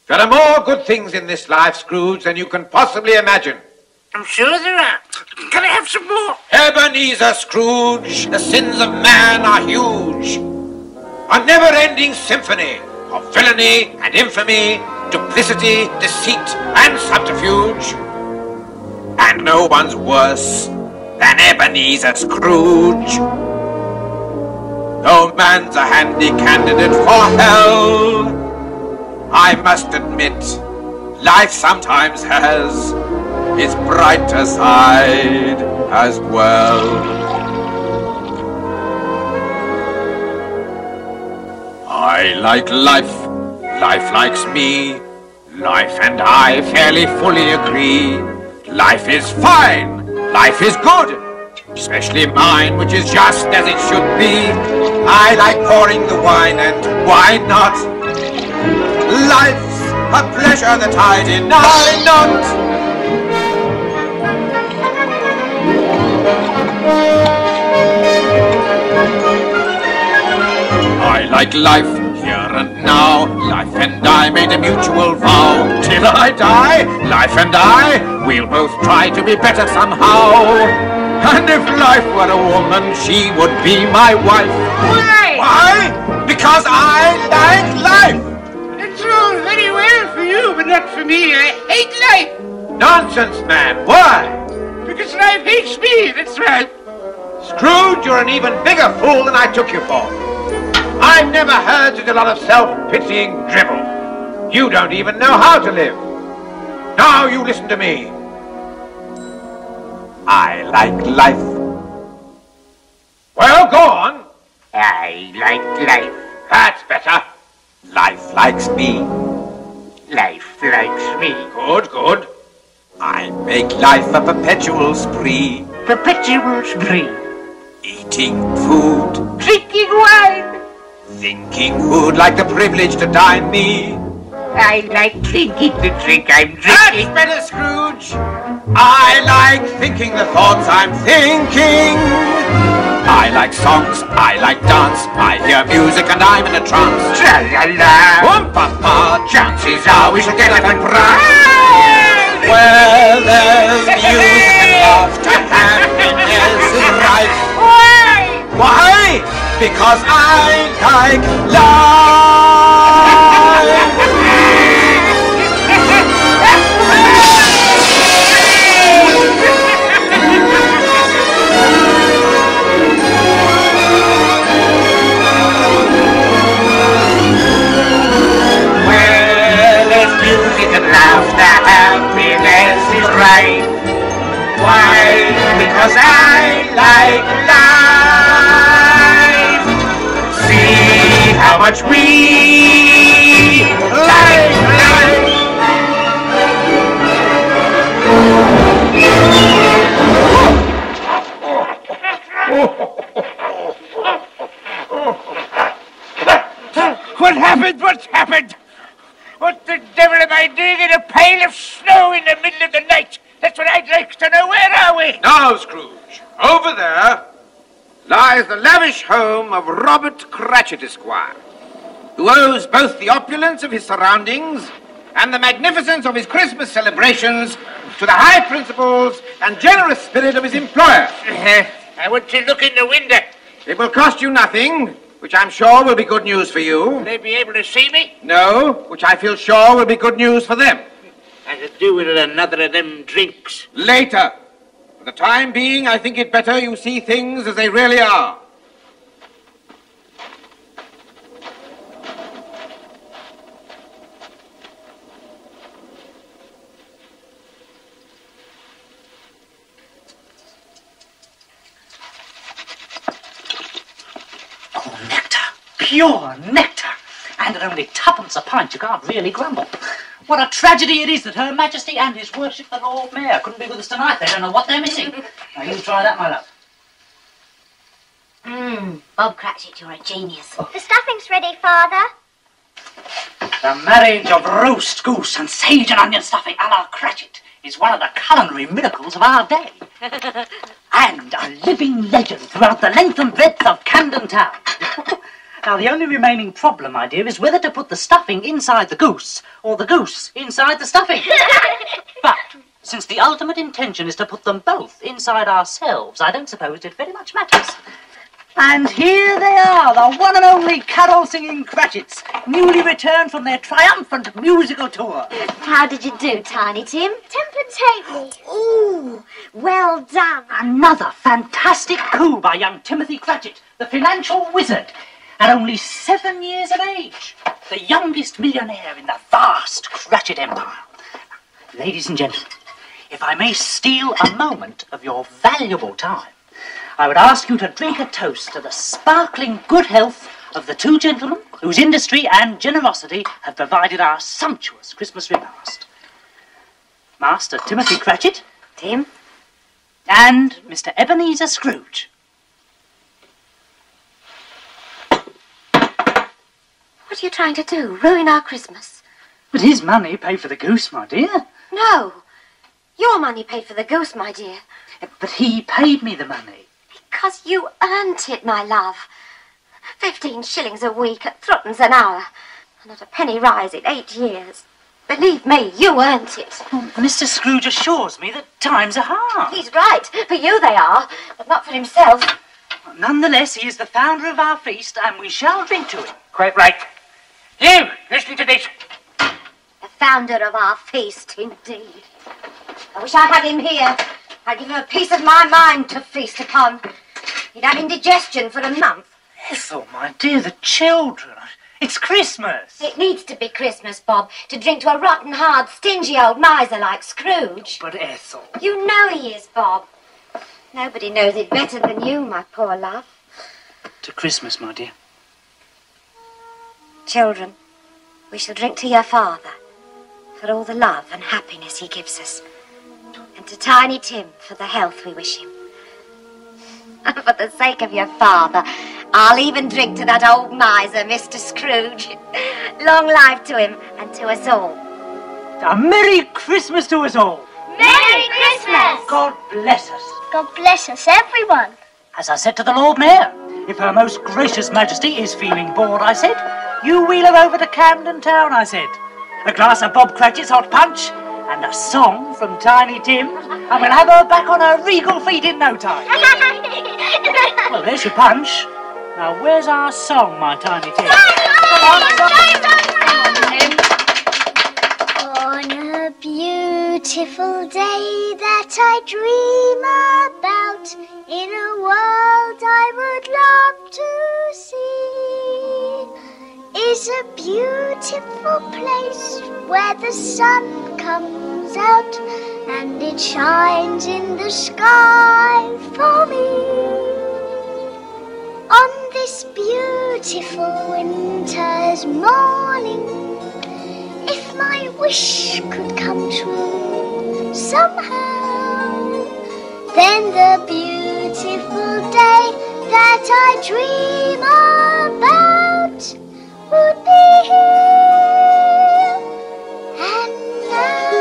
There are more good things in this life, Scrooge, than you can possibly imagine. I'm sure there are. Can I have some more? Ebenezer Scrooge, the sins of man are huge. A never-ending symphony of villainy and infamy, duplicity, deceit, and subterfuge. And no one's worse than Ebenezer Scrooge. Though man's a handy candidate for hell, I must admit, life sometimes has its brighter side as well. I like life, life likes me, life and I fairly fully agree. Life is fine, life is good, especially mine, which is just as it should be. I like pouring the wine, and why not? Life's a pleasure that I deny not. I like life here and now. Life and I made a mutual vow. Till I die, life and I, we'll both try to be better somehow. And if life were a woman, she would be my wife. Why? Why? Because I like life. It's all very well for you, but not for me. I hate life. Nonsense, man. Why? Because life hates me, that's right. Scrooge, you're an even bigger fool than I took you for. I've never heard such a lot of self-pitying dribble. You don't even know how to live. Now you listen to me. I like life. Well, go on. I like life. That's better. Life likes me. Life likes me. Good, good. I make life a perpetual spree. Perpetual spree. Eating food. Drinking wine. Thinking who'd like the privilege to dine me. I like thinking the drink I'm drinking. That's better, Scrooge. I like thinking the thoughts I'm thinking. I like songs, I like dance. I hear music and I'm in a trance. Tra-la-la. Whoom-pa-pa, chances are we shall get a good prize. Where there's music and laughter, happiness is rife. Why? Why? Because I like life. Where there's music and laughter, happiness is right. Why? Because I like life. See how much we like life. What happened? What's happened? What the devil am I doing in a pile of snow in the middle of the night? That's what I'd like to know. Where are we? Now, Scrooge, over there lies the lavish home of Robert Cratchit, Esquire, who owes both the opulence of his surroundings and the magnificence of his Christmas celebrations to the high principles and generous spirit of his employer. I want to look in the window. It will cost you nothing, which I'm sure will be good news for you. Will they be able to see me? No, which I feel sure will be good news for them. I could do with another of them drinks. Later. For the time being, I think it better you see things as they really are. Oh, nectar. Pure nectar. And at only twopence a pint, you can't really grumble. What a tragedy it is that Her Majesty and His Worship the Lord Mayor couldn't be with us tonight. They don't know what they're missing. Now, you try that, my love. Bob Cratchit, you're a genius. The stuffing's ready, Father. The marriage of roast goose and sage and onion stuffing a la Cratchit is one of the culinary miracles of our day. And a living legend throughout the length and breadth of Camden Town. Now, the only remaining problem, my dear, is whether to put the stuffing inside the goose or the goose inside the stuffing. But since the ultimate intention is to put them both inside ourselves, I don't suppose it very much matters. And here they are, the one and only carol-singing Cratchits, newly returned from their triumphant musical tour. How did you do, Tiny Tim? Temper me. Ooh, well done. Another fantastic coup by young Timothy Cratchit, the financial wizard, at only 7 years of age, the youngest millionaire in the vast Cratchit empire. Ladies and gentlemen, if I may steal a moment of your valuable time, I would ask you to drink a toast to the sparkling good health of the two gentlemen whose industry and generosity have provided our sumptuous Christmas repast. Master Timothy Cratchit, Tim, and Mr. Ebenezer Scrooge. what are you trying to do? Ruin our Christmas? But his money paid for the goose, my dear. No, your money paid for the goose, my dear. But he paid me the money. Because you earned it, my love. 15 shillings a week at threepence an hour. And not a penny rise in 8 years. Believe me, you earned it. Well, Mr. Scrooge assures me that times are hard. He's right. For you they are, but not for himself. Nonetheless, he is the founder of our feast, and we shall drink to him. Quite right. You, listen to this. The founder of our feast, indeed. I wish I had him here. I'd give him a piece of my mind to feast upon. He'd have indigestion for a month. Ethel, my dear, the children. It's Christmas. It needs to be Christmas, Bob, to drink to a rotten, hard, stingy old miser like Scrooge. But Ethel... You know he is, Bob. Nobody knows it better than you, my poor love. To Christmas, my dear. Children, we shall drink to your father for all the love and happiness he gives us. And to Tiny Tim for the health we wish him. And for the sake of your father, I'll even drink to that old miser, Mr. Scrooge. Long life to him and to us all. A Merry Christmas to us all. Merry Christmas! God bless us. God bless us, everyone. As I said to the Lord Mayor, if Her Most Gracious Majesty is feeling bored, I said, you wheel her over to Camden Town, I said. A glass of Bob Cratchit's hot punch, and a song from Tiny Tim, and we'll have her back on her regal feet in no time. Well, there's your punch. Now, where's our song, my Tiny Tim? On a beautiful day that I dream about, in a world I would love to see, is a beautiful place where the sun comes out and it shines in the sky for me. On this beautiful winter's morning, if my wish could come true somehow, then the beautiful day that I dream about would be here and now.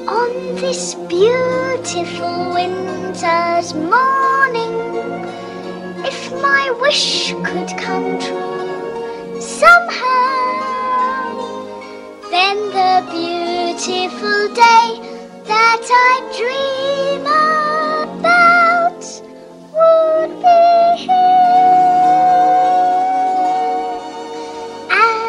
On this beautiful winter's morning, if my wish could come true somehow, then the beautiful day that I dream about would be here and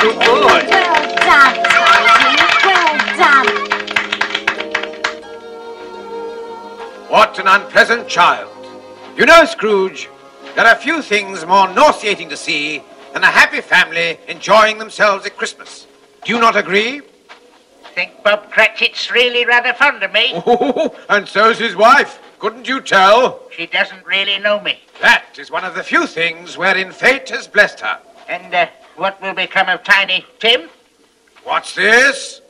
Good boy. Well done, Tiny. Well done. What an unpleasant child. You know, Scrooge, there are few things more nauseating to see than a happy family enjoying themselves at Christmas. Do you not agree? think Bob Cratchit's really rather fond of me. Oh, and so's his wife. Couldn't you tell? She doesn't really know me. That is one of the few things wherein fate has blessed her. And what will become of Tiny Tim? What's this?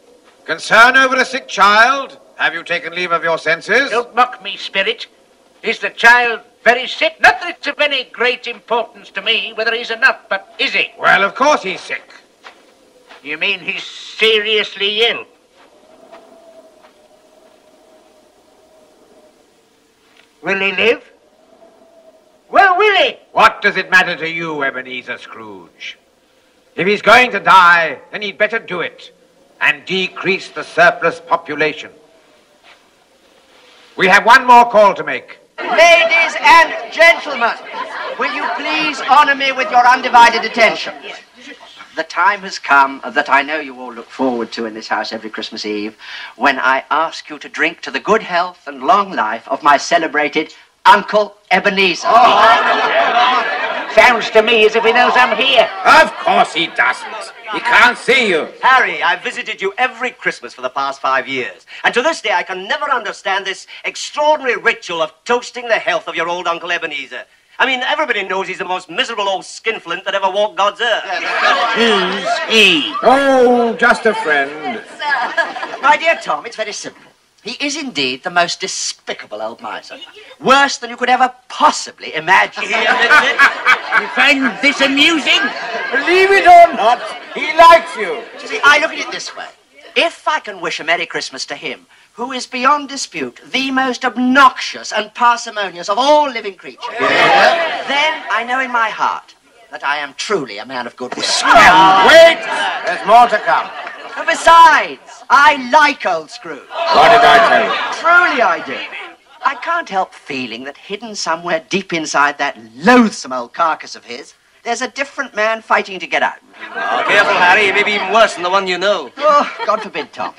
Concern over a sick child? Have you taken leave of your senses? Don't mock me, Spirit. Is the child very sick? Not that it's of any great importance to me whether he's or not, but is he? Well, of course he's sick. You mean he's seriously ill? Will he live? Well, will he? What does it matter to you, Ebenezer Scrooge? If he's going to die, then he'd better do it and decrease the surplus population. We have one more call to make. Ladies and gentlemen, will you please honor me with your undivided attention? The time has come that I know you all look forward to in this house every Christmas Eve, when I ask you to drink to the good health and long life of my celebrated Uncle Ebenezer. Sounds to me as if he knows I'm here. Of course he doesn't. He can't see you. Harry, I've visited you every Christmas for the past 5 years. And to this day, I can never understand this extraordinary ritual of toasting the health of your old Uncle Ebenezer. I mean, everybody knows he's the most miserable old skinflint that ever walked God's earth. Who's he? Oh, just a friend. My dear Tom, it's very simple. He is indeed the most despicable old miser. Worse than you could ever possibly imagine. You find this amusing? Believe it or not, he likes you. You see, I look at it this way. If I can wish a Merry Christmas to him, who is beyond dispute the most obnoxious and parsimonious of all living creatures, then I know in my heart that I am truly a man of good will. Wait! There's more to come. And besides, I like old Scrooge. What did I tell you? Truly I do. I can't help feeling that hidden somewhere deep inside that loathsome old carcass of his, there's a different man fighting to get out. Oh, careful, Harry. He may be even worse than the one you know. Oh, God forbid, Tom.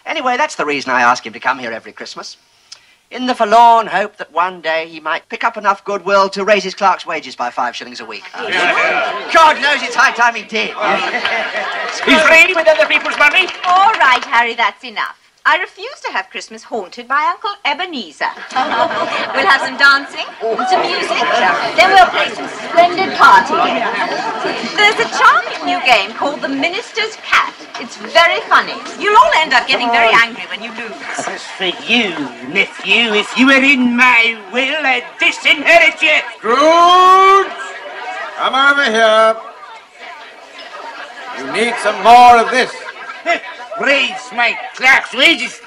Anyway, that's the reason I ask him to come here every Christmas. In the forlorn hope that one day he might pick up enough goodwill to raise his clerk's wages by 5 shillings a week. God knows it's high time he did. He's free with other people's money? All right, Harry, that's enough. I refuse to have Christmas haunted by Uncle Ebenezer. We'll have some dancing, some music, then we'll play some splendid party games. There's a charming new game called The Minister's Cat. It's very funny. You'll all end up getting very angry when you lose. As for you, nephew, if you were in my will, I'd disinherit you. Scrooge! Come over here. You need some more of this. Raise my clerk's wages.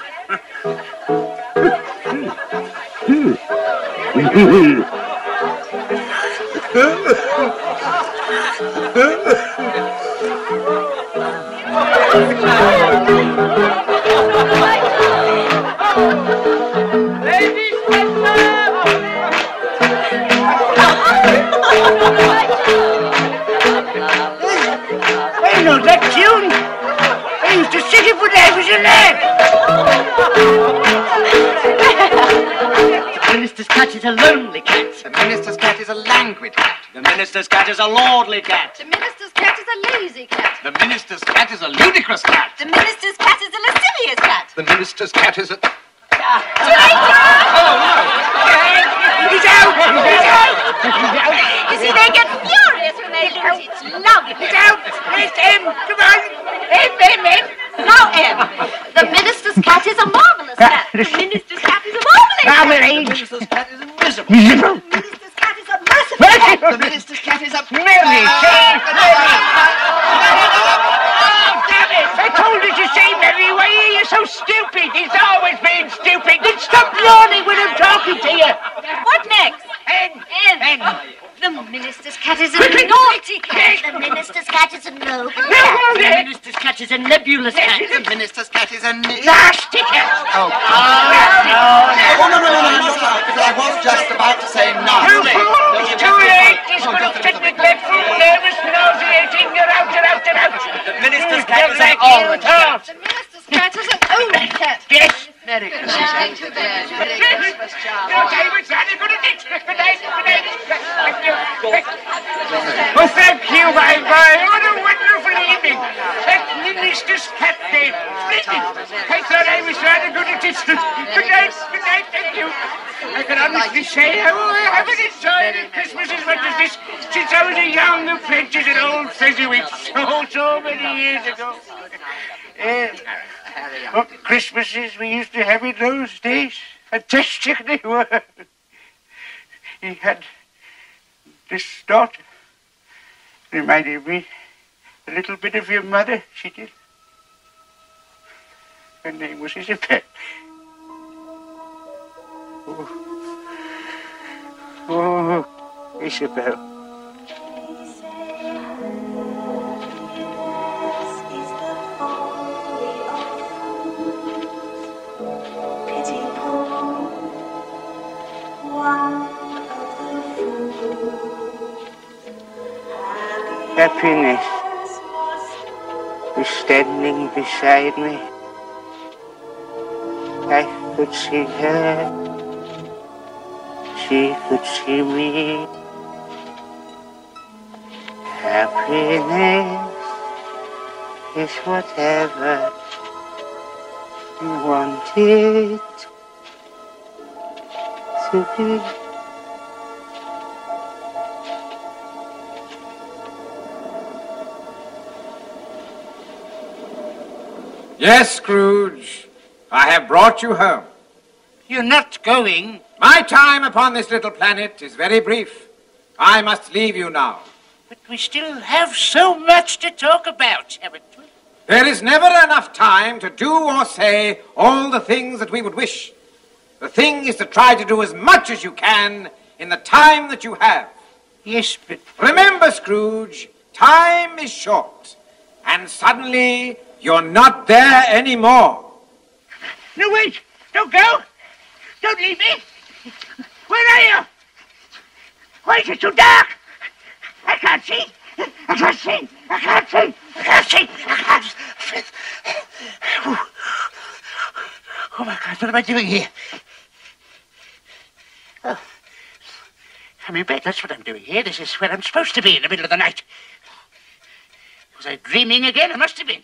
I know that tune. I used to sing it when I was a lad. The minister's cat is a lonely cat. The minister's cat is a languid cat. The minister's cat is a lordly cat. The minister's cat is a lazy cat. The minister's cat is a ludicrous cat. The minister's cat is a lascivious cat. The minister's cat is a... He's out! He's out! You see, they get furious when they lose. It's lovely. He's out! Where's M? Come on! M! Now, M. The minister's cat is a marvelous cat. The minister's cat is a marvelous cat. The minister's cat is a miserable. The minister's cat is a merciful cat. The minister's cat is a... Mary! Damn it! I told you to say Mary. Why are you so stupid? He's always been stupid. Then stop yawning when I'm talking to you. What next? N. The minister's cat is a naughty cat. The minister's cat is a noble cat. The minister's cat is a nebulous cat. The minister's cat is a... Nasty cat. Oh, no, because I was just about to say nasty. It's too late. He's got a fit neglectful, nervous, nauseating. You're out. The minister's cat is like an orange cat. The minister's cat is an old cat. Yes. Merry Christmas. Oh, thank you, my boy. What a wonderful evening. That Mistress Captain. I thought I was rather good at distance. Good night, thank you. I can honestly say how I haven't enjoyed Christmas as much as this since I was a young apprentice at Old Fezziwig so many years ago. What Christmases we used to have in those days. Fantastic they were. He had this daughter. Reminded me a little bit of your mother, she did. Her name was Isabel. Oh, Isabel. Happiness is standing beside me. I could see her. She could see me. Happiness is whatever you want it to be. Yes, Scrooge, I have brought you home. You're not going? My time upon this little planet is very brief. I must leave you now. But we still have so much to talk about, haven't we? There is never enough time to do or say all the things that we would wish. The thing is to try to do as much as you can in the time that you have. Yes, but... Remember, Scrooge, time is short. And suddenly, you're not there anymore. No, wait! Don't go! Don't leave me! Where are you? Why is it so dark? I can't see! I can't see! I can't see! I can't see! I can't see! Oh my God, what am I doing here? Oh, I'm in bed, that's what I'm doing here. This is where I'm supposed to be in the middle of the night. Was I dreaming again? I must have been.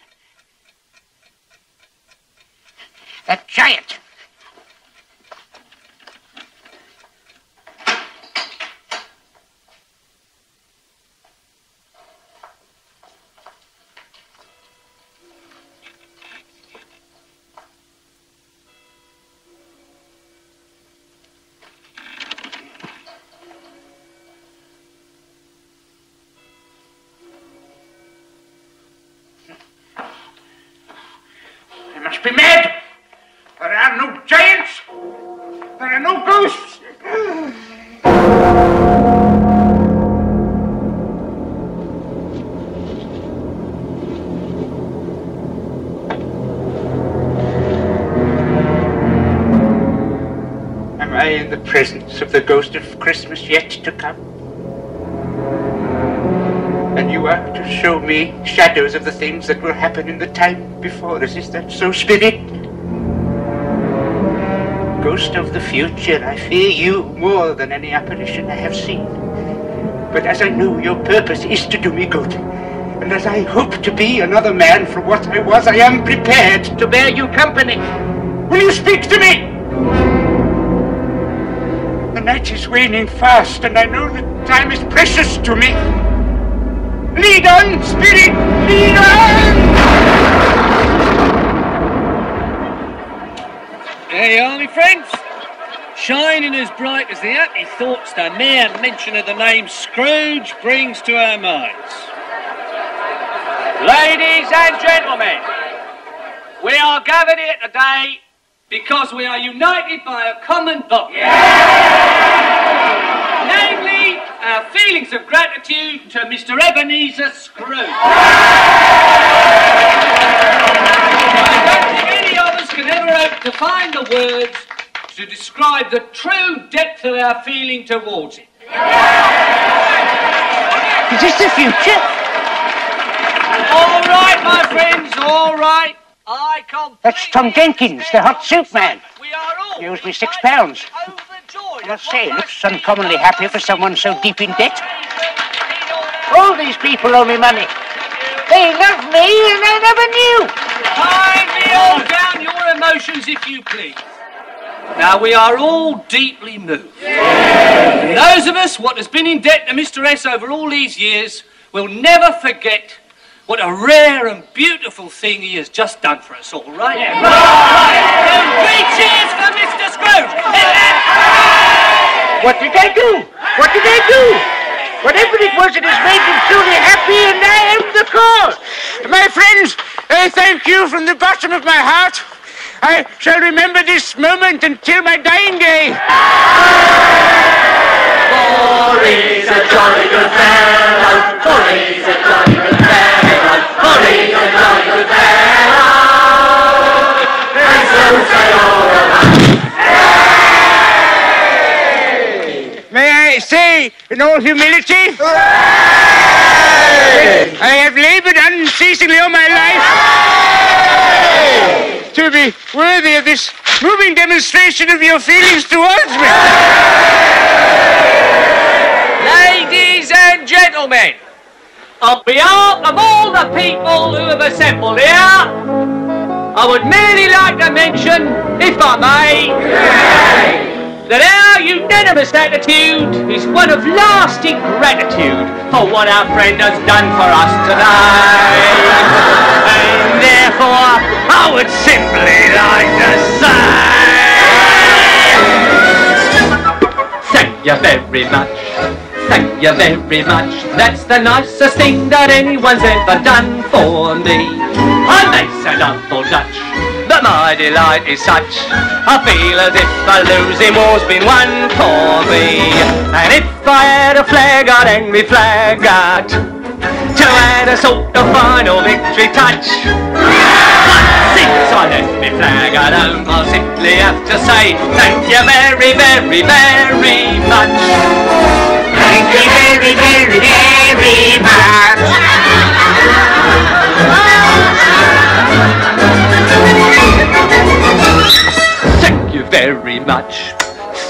That giant. I must be mad. There are no giants. There are no ghosts. Am I in the presence of the ghost of Christmas yet to come? And you are to show me shadows of the things that will happen in the time before us. Is that so, Spirit? Ghost of the future, I fear you more than any apparition I have seen. But as I know your purpose is to do me good, and as I hope to be another man from what I was, I am prepared to bear you company. Will you speak to me? The night is waning fast, and I know that time is precious to me. Lead on, Spirit! Lead on! There you are, my friends. Shining as bright as the happy thoughts the mere mention of the name Scrooge brings to our minds. Ladies and gentlemen, we are gathered here today because we are united by a common bond. Namely, our feelings of gratitude to Mr. Ebenezer Scrooge. I don't think any of us can ever hope to find the words to describe the true depth of our feeling towards him. Is this the future? All right, my friends, all right. That's Tom Jenkins, the hot soup man. He owes me £6. I must say, he looks uncommonly happy for someone so deep in debt. All these people owe me money. They loved me and I never knew. Kindly hold down your emotions, if you please. Now, we are all deeply moved. And those of us what has been in debt to Mr. S over all these years will never forget what a rare and beautiful thing he has just done for us all, right? Yeah. Right. 3 cheers for Mr. Scrooge! What did I do? What did I do? Whatever it was, it has made them truly happy, and I am the cause. My friends, I thank you from the bottom of my heart. I shall remember this moment until my dying day. For he's a jolly good fellow, for he's a jolly good fellow, for he's a jolly good fellow, and so say all around. May I say, in all humility, I have labored unceasingly all my life to be worthy of this moving demonstration of your feelings towards me. Ladies and gentlemen, on behalf of all the people who have assembled here, I would merely like to mention, if I may, that our unanimous attitude is one of lasting gratitude for what our friend has done for us today. And therefore, I would simply like to say, thank you very much. Thank you very much. That's the nicest thing that anyone's ever done for me. I may sound Dutch, but my delight is such. I feel as if a losing war's been won for me. And if I had a flag, I'd hang me flag out to add a sort of final victory touch. But since I left me flag at home, I'll simply have to say thank you very, very, very much. Thank you very, very, very much. Thank you very much.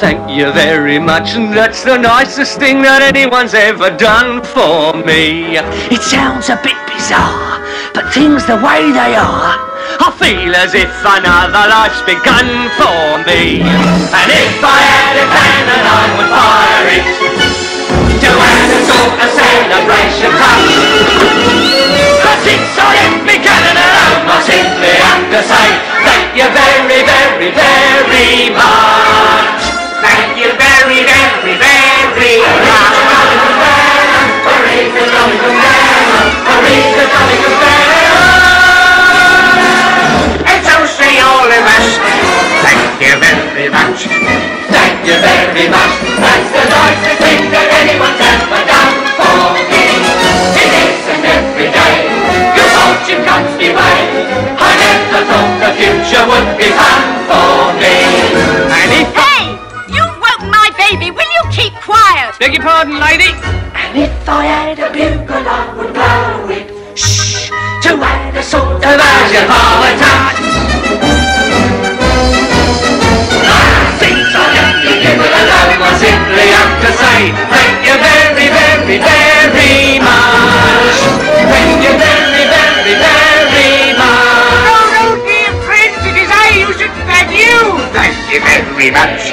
Thank you very much. And that's the nicest thing that anyone's ever done for me. It sounds a bit bizarre, but things the way they are, I feel as if another life's begun for me. And if I had a cannon, I would fire it to add a sort of celebration touch. But since I left me cannon at home, I simply have to say thank you very, very, very much. Thank you very, very, very much. Hurry the jolly good fellow, hurry the jolly good fellow. And so say all of us, thank you very much. Thank you very much. That's the nicest thing that anyone's ever done for me. It isn't every day your fortune comes me way. I never thought the future would be fun for me. And if Hey! You've woken my baby. Will you keep quiet? Beg your pardon, lady. And if I had a bugle, I would blow it. Shh! To add a sort of version of a touch. Since I left you give it alone, I simply have to say thank you very, very, very much. Thank you very, very, very much. Oh, dear friends, it is I who should thank you. Thank you very much.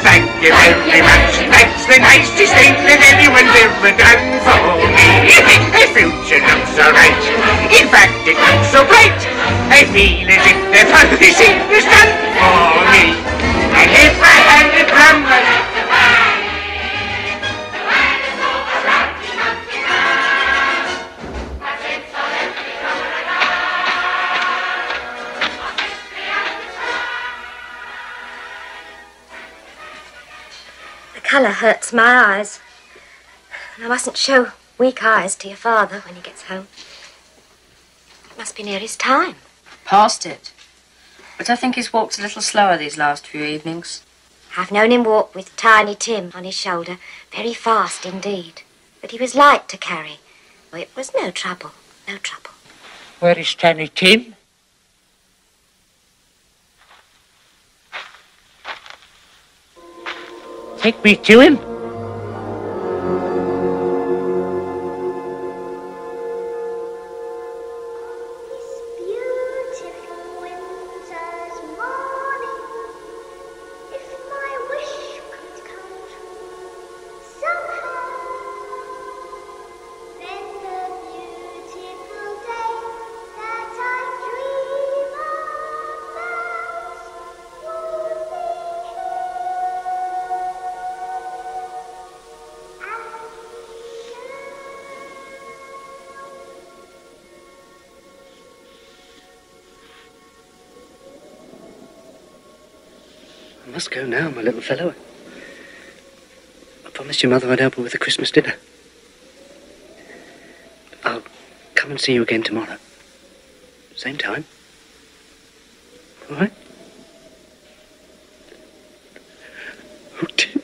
Thank you very much. That's the nicest thing that anyone's ever done for me. The future looks so right. In fact, it looks so bright. I feel as if the funny thing is done for me. And if I had a drum, The colour hurts my eyes. And I mustn't show weak eyes to your father when he gets home. It must be near his time. Past it. But I think he's walked a little slower these last few evenings. I've known him walk with Tiny Tim on his shoulder, very fast indeed. But he was light to carry. Oh, it was no trouble, no trouble. Where is Tiny Tim? Take me to him. must go now, my little fellow. I promised your mother I'd help her with the Christmas dinner. I'll come and see you again tomorrow. Same time. All right? Oh, Tim.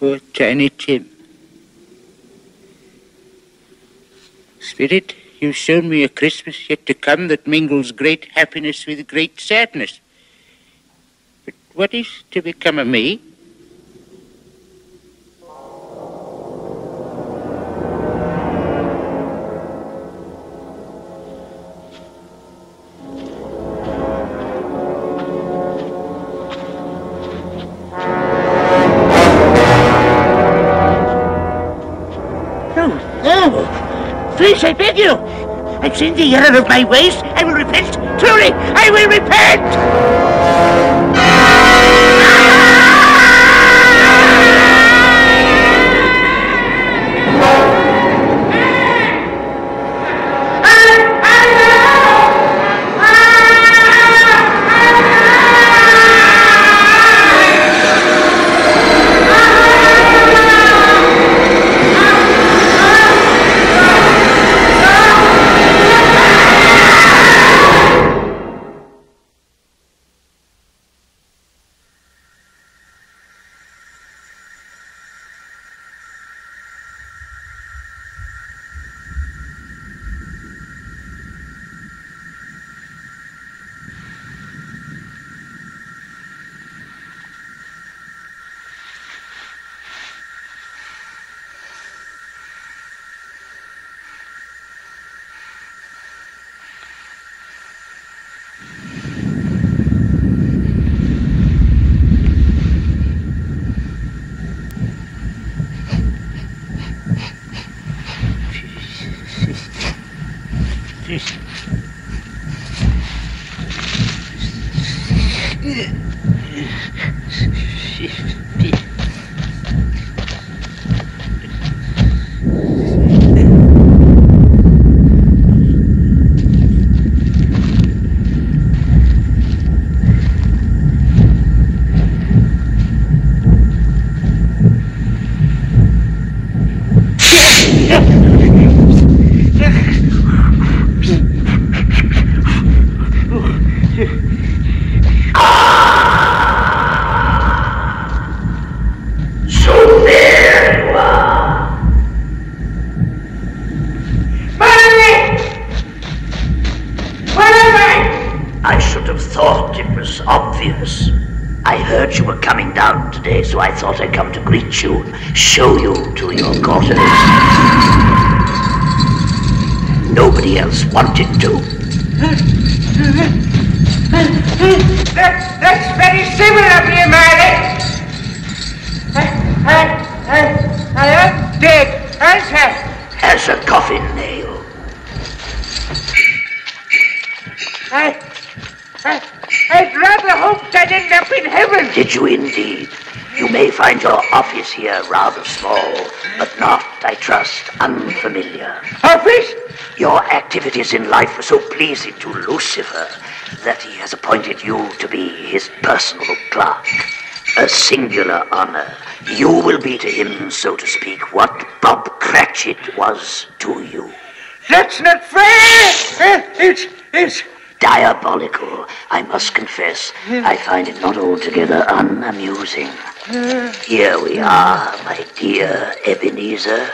Poor Tiny Tim. Spirit, you've shown me a Christmas yet to come that mingles great happiness with great sadness. But what is to become of me? Please, I beg you. I've sinned the error of my ways. I will repent. Truly, I will repent. So I thought I'd come to greet you, show you to your quarters. Nobody else wanted to. That's very civil of you, Mary. I am dead, as a coffin nail. I'd rather hope I'd end up in heaven. Did you indeed? You may find your office here rather small, but not, I trust, unfamiliar. Office? Your activities in life were so pleasing to Lucifer that he has appointed you to be his personal clerk. A singular honor. You will be to him, so to speak, what Bob Cratchit was to you. That's not fair! It's diabolical, I must confess. I find it not altogether unamusing. Here we are, my dear Ebenezer.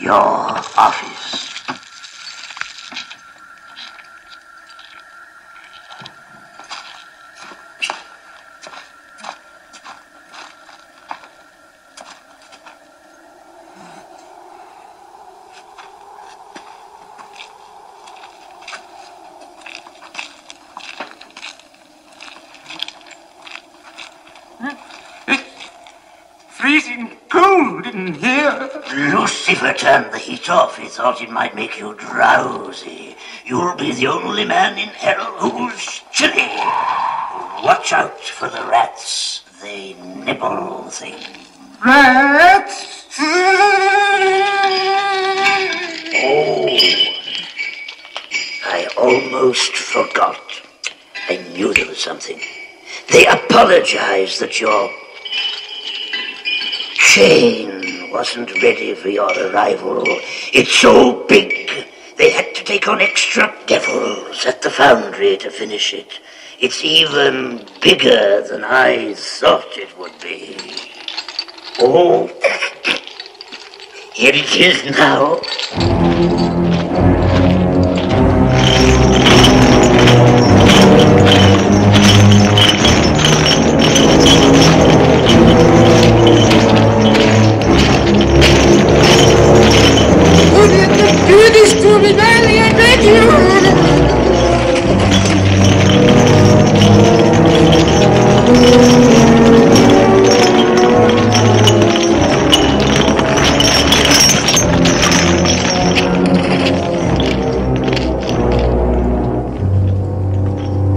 Your office. Freezing cold in here. Lucifer turned the heat off. He thought it might make you drowsy. You'll be the only man in hell who's chilly. Watch out for the rats. They nibble things. Rats! Oh, I almost forgot. I knew there was something. They apologize that your chain wasn't ready for your arrival. It's so big, they had to take on extra devils at the foundry to finish it. It's even bigger than I thought it would be. Oh, here it is now. Do this to me, darling, I beg you!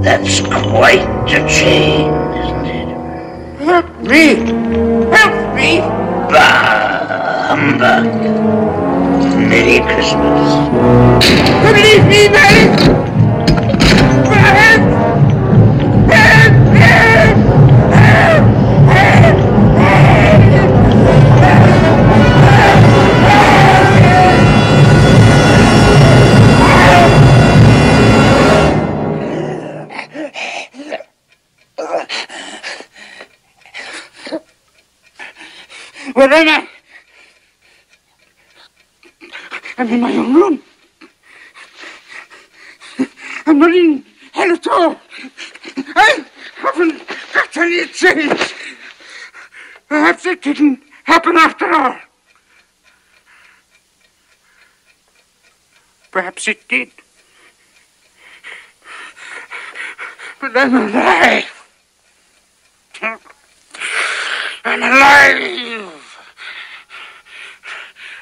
That's quite a chain, isn't it? Help me! Help me! Bah, humbug. Merry Christmas. Believe me, man! Where am I? I'm in my own room. I'm not in hell at all. I haven't got any change. Perhaps it didn't happen after all. Perhaps it did. But I'm alive. I'm alive.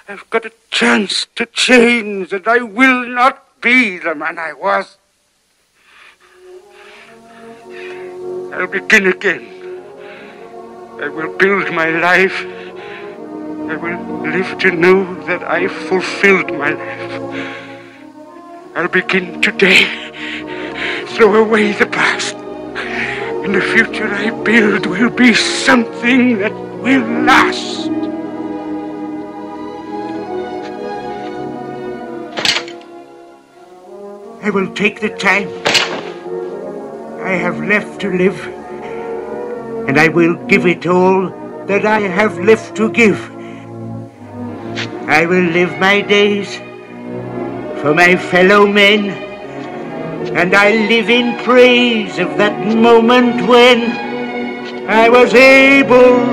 I've got a chance to change, and I will not be the man I was. I'll begin again. I will build my life. I will live to know that I fulfilled my life. I'll begin today. Throw away the past. And the future I build will be something that will last. I will take the time I have left to live, and I will give it all that I have left to give. I will live my days for my fellow men, and I live in praise of that moment when I was able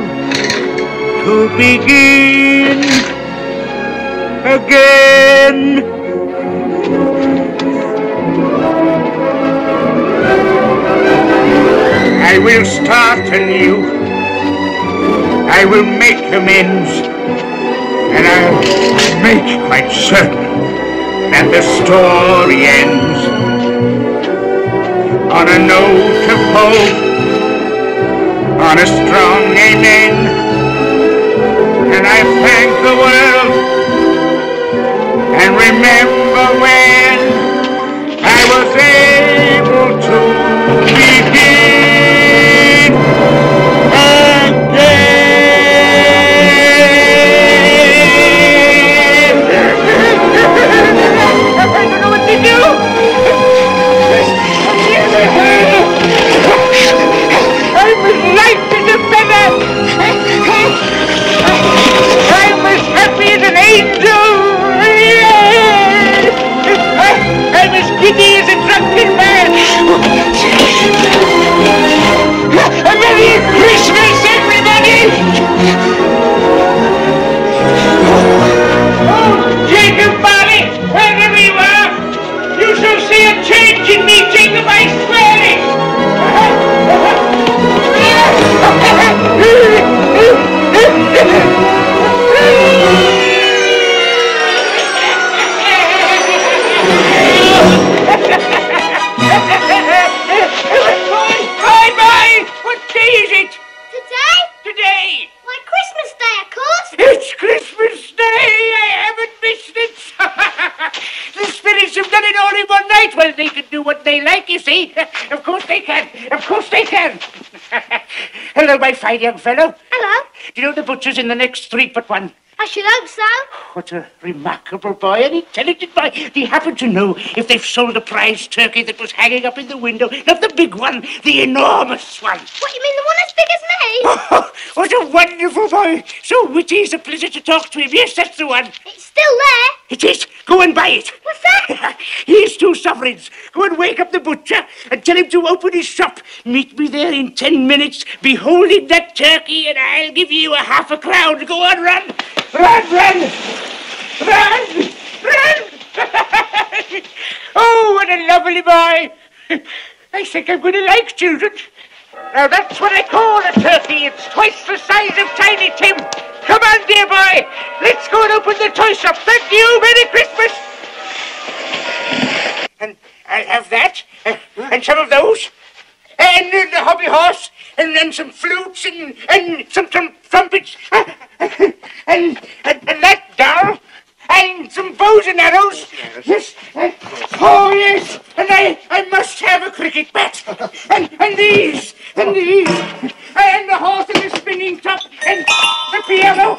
to begin again. I will start anew. I will make amends, and I'll make quite certain that the story ends on a note of hope, on a strong amen. And I thank the world and remember when I was able to begin. I don't know what to do. I'm as light as a feather. I'm as happy as an angel. I'm as giddy as a drunk they like, you see. Of course they can. Of course they can. Hello, my fine young fellow. Hello. Do you know the butcher's in the next street but one? I should hope so. What a remarkable boy, an intelligent boy. Do you happen to know if they've sold the prize turkey that was hanging up in the window? Not the big one, the enormous one. What, you mean the one as big as me? Oh, what a wonderful boy. So witty, it's a pleasure to talk to him. Yes, that's the one. It's still there. It is. Go and buy it. What's that? Here's 2 sovereigns. Go and wake up the butcher and tell him to open his shop. Meet me there in 10 minutes. Be holding that turkey and I'll give you a half a crown. Go on, run. Run, run. Run. Run. Oh, what a lovely boy. I think I'm going to like children. Now, that's what I call a turkey. It's twice the size of Tiny Tim. Come on, dear boy. Let's go and open the toy shop. Thank you. Merry Christmas. And I'll have that. And some of those. And the hobby horse. And then some flutes and some trumpets. And that doll. And some bows and arrows. Yes. Oh, yes. And I must have a cricket bat. And these. And these. And the horse and the spinning top. And the piano.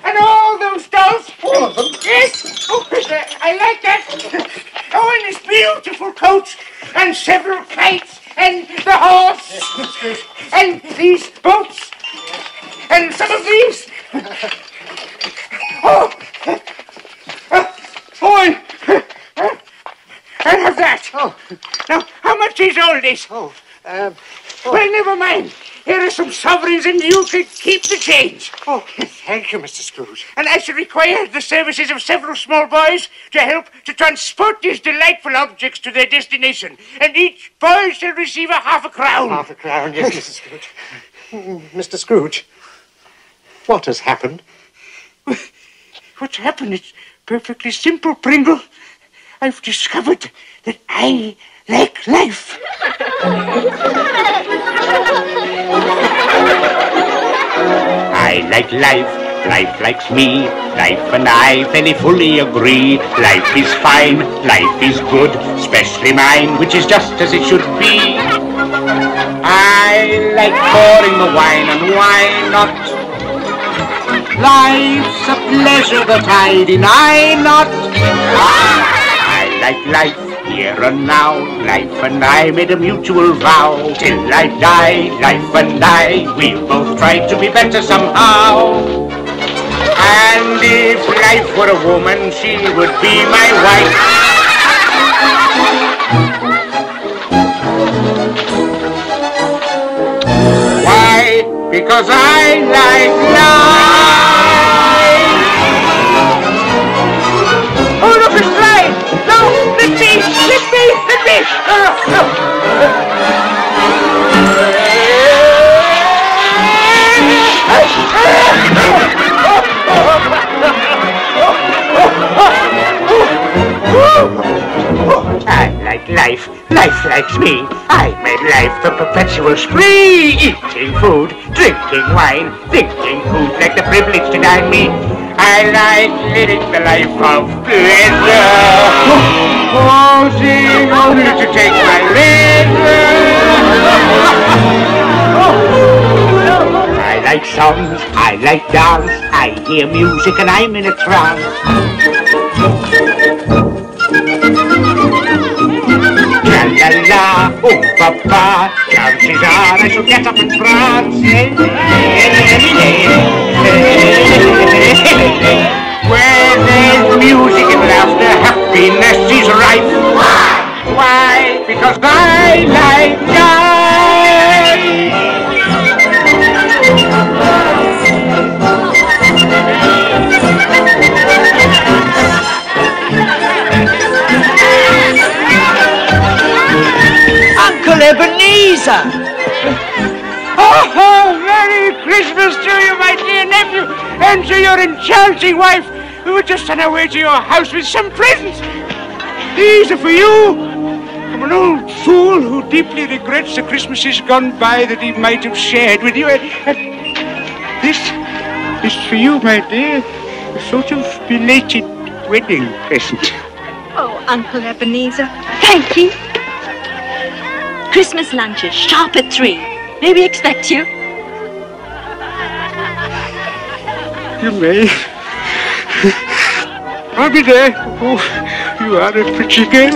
And all those dolls. All of them? Yes. Oh, I like that. Oh, and this beautiful coat. And several kites. And the horse. And these boats. And some of these. Oh. I'll have that. Oh. Now, how much is all this? Well, never mind. Here are some sovereigns and you can keep the change. Oh, thank you, Mr. Scrooge. And I shall require the services of several small boys to help to transport these delightful objects to their destination. And each boy shall receive a half a crown. Half a crown, yes, Mr. Scrooge. Mr. Scrooge, what has happened? What's happened? It's perfectly simple, Pringle. I've discovered that I like life. I like life, life likes me, life and I fairly fully agree. Life is fine, life is good, especially mine, which is just as it should be. I like pouring the wine, and why not? Life's a pleasure that I deny not. I like life here and now. Life and I made a mutual vow. Till I die, life and I, we'll both try to be better somehow. And if life were a woman, she would be my wife. Why? Because I like life. Oh, look, it's flying! No! Let me! Let me! Let me! I like life. Life likes me. I made life the perpetual spree. Eating food, drinking wine, thinking who'd like the privilege to dine me. I like living the life of pleasure, pausing only to take my leisure. I like songs, I like dance, I hear music and I'm in a trance. La-la-la, oh papa, chances are I shall get up and prance. Where there's music and laughter, happiness is rife. Why? Because I like life. Uncle Ebenezer! Oh, Merry Christmas to you, my dear nephew, and to your enchanting wife. We were just on our way to your house with some presents. These are for you, from an old fool who deeply regrets the Christmases gone by that he might have shared with you. And this is for you, my dear, a sort of belated wedding present. Oh, Uncle Ebenezer, thank you. Christmas lunches, sharp at 3. May we expect you? You may. I'll be there. Oh, you are a pretty girl.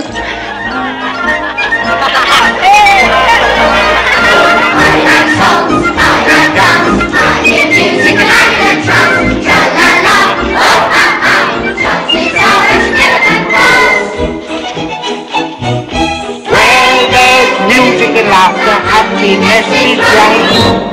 Well, there's music and laughter, happiness is right.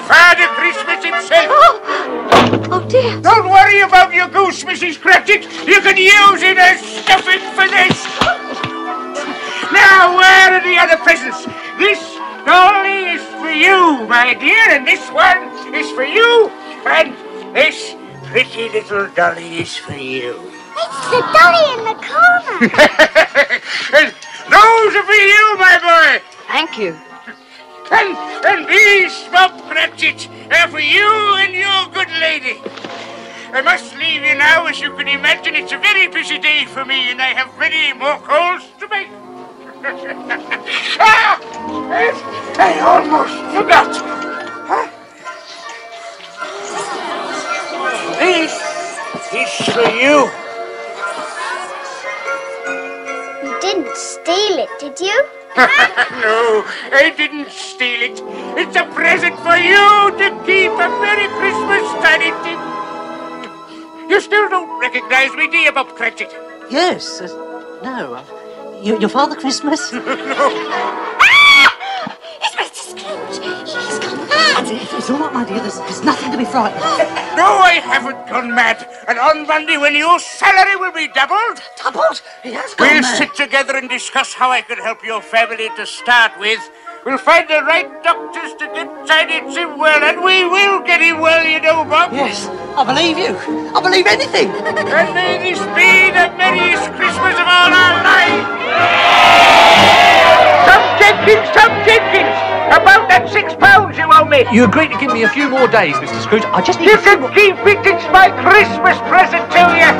Father Christmas. Don't worry about your goose, Mrs. Cratchit. You can use it as stuffing for this. Now, where are the other presents? This dolly is for you, my dear, and this one is for you, and this pretty little dolly is for you. It's the dolly in the corner. And those are for you, my boy. Thank you. And these, Bob Cratchit, are for you and your good lady. I must leave you now, as you can imagine. It's a very busy day for me, and I have many more calls to make. I almost forgot. This is for you. You didn't steal it, did you? No, I didn't steal it. It's a present for you to keep. A Merry Christmas, Tiny Tim. You still don't recognize me, do you, Bob Cratchit? Yes. No. Your Father Christmas? No. It's Mr. Scrooge. He's gone mad. It's all right, my dear. There's nothing to be frightened of. No, I haven't gone mad. And on Monday, when your salary will be doubled... Doubled? He has gone We'll mad. sit together and discuss how I can help your family to start with. We'll find the right doctors to get Tiny Tim well, and we will get him well, you know, Bob. Yes, I believe you. I believe anything. And may this be the merriest Christmas of all our lives. Some Jenkins, about that £6 you owe me. You agreed to give me a few more days, Mr. Scrooge. I just need You can keep it. It's my Christmas present to you.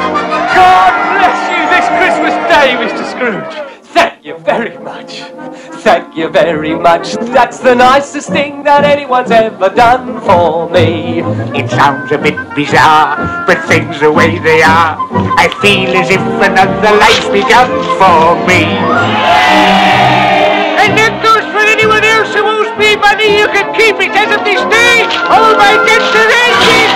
God bless you this Christmas Day, Mr. Scrooge. Thank you very much. Thank you very much. That's the nicest thing that anyone's ever done for me. It sounds a bit bizarre, but things the way they are, I feel as if another life begun for me. And that goes for anyone else who owes me money. You can keep it as of this day. All my debts are ended.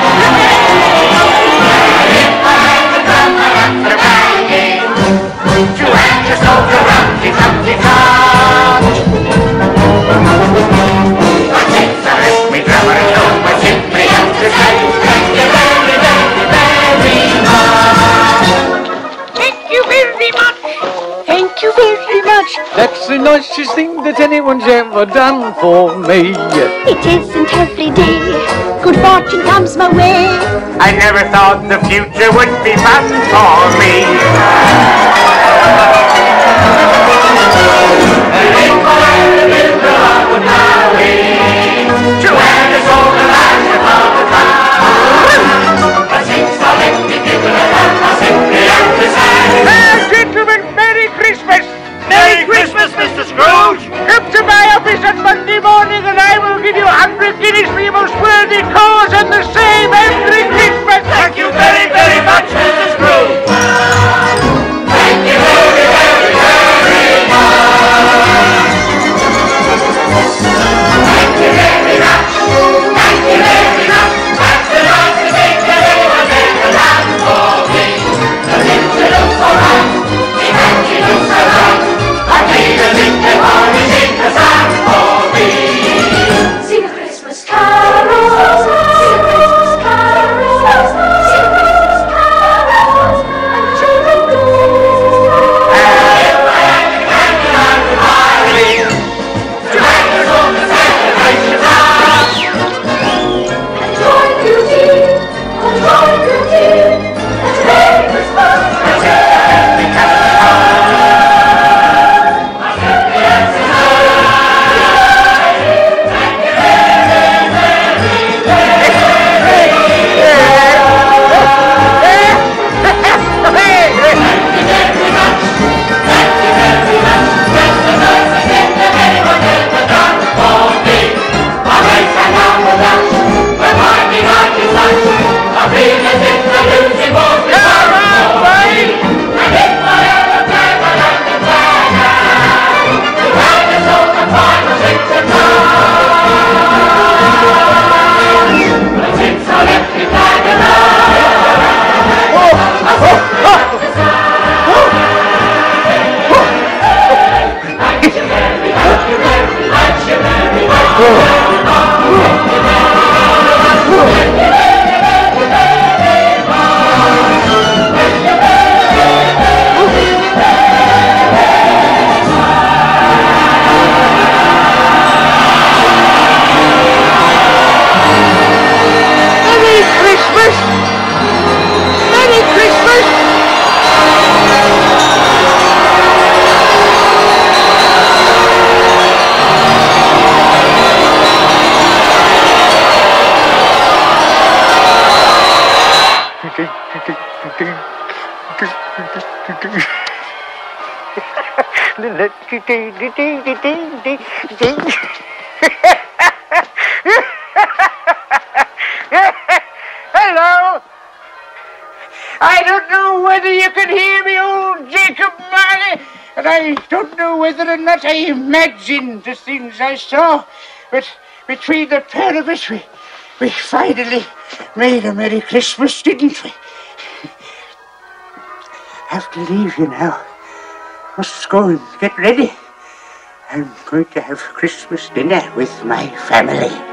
Thank you very much. Thank you very much. That's the nicest thing that anyone's ever done for me. It isn't every day good fortune comes my way. I never thought the future would be fun for me. To end us all Hello. I don't know whether you can hear me, old Jacob Marley, and I don't know whether or not I imagined the things I saw, but between the pair of us, we finally made a Merry Christmas, didn't we? Have to leave you now. Must go and get ready. I'm going to have Christmas dinner with my family.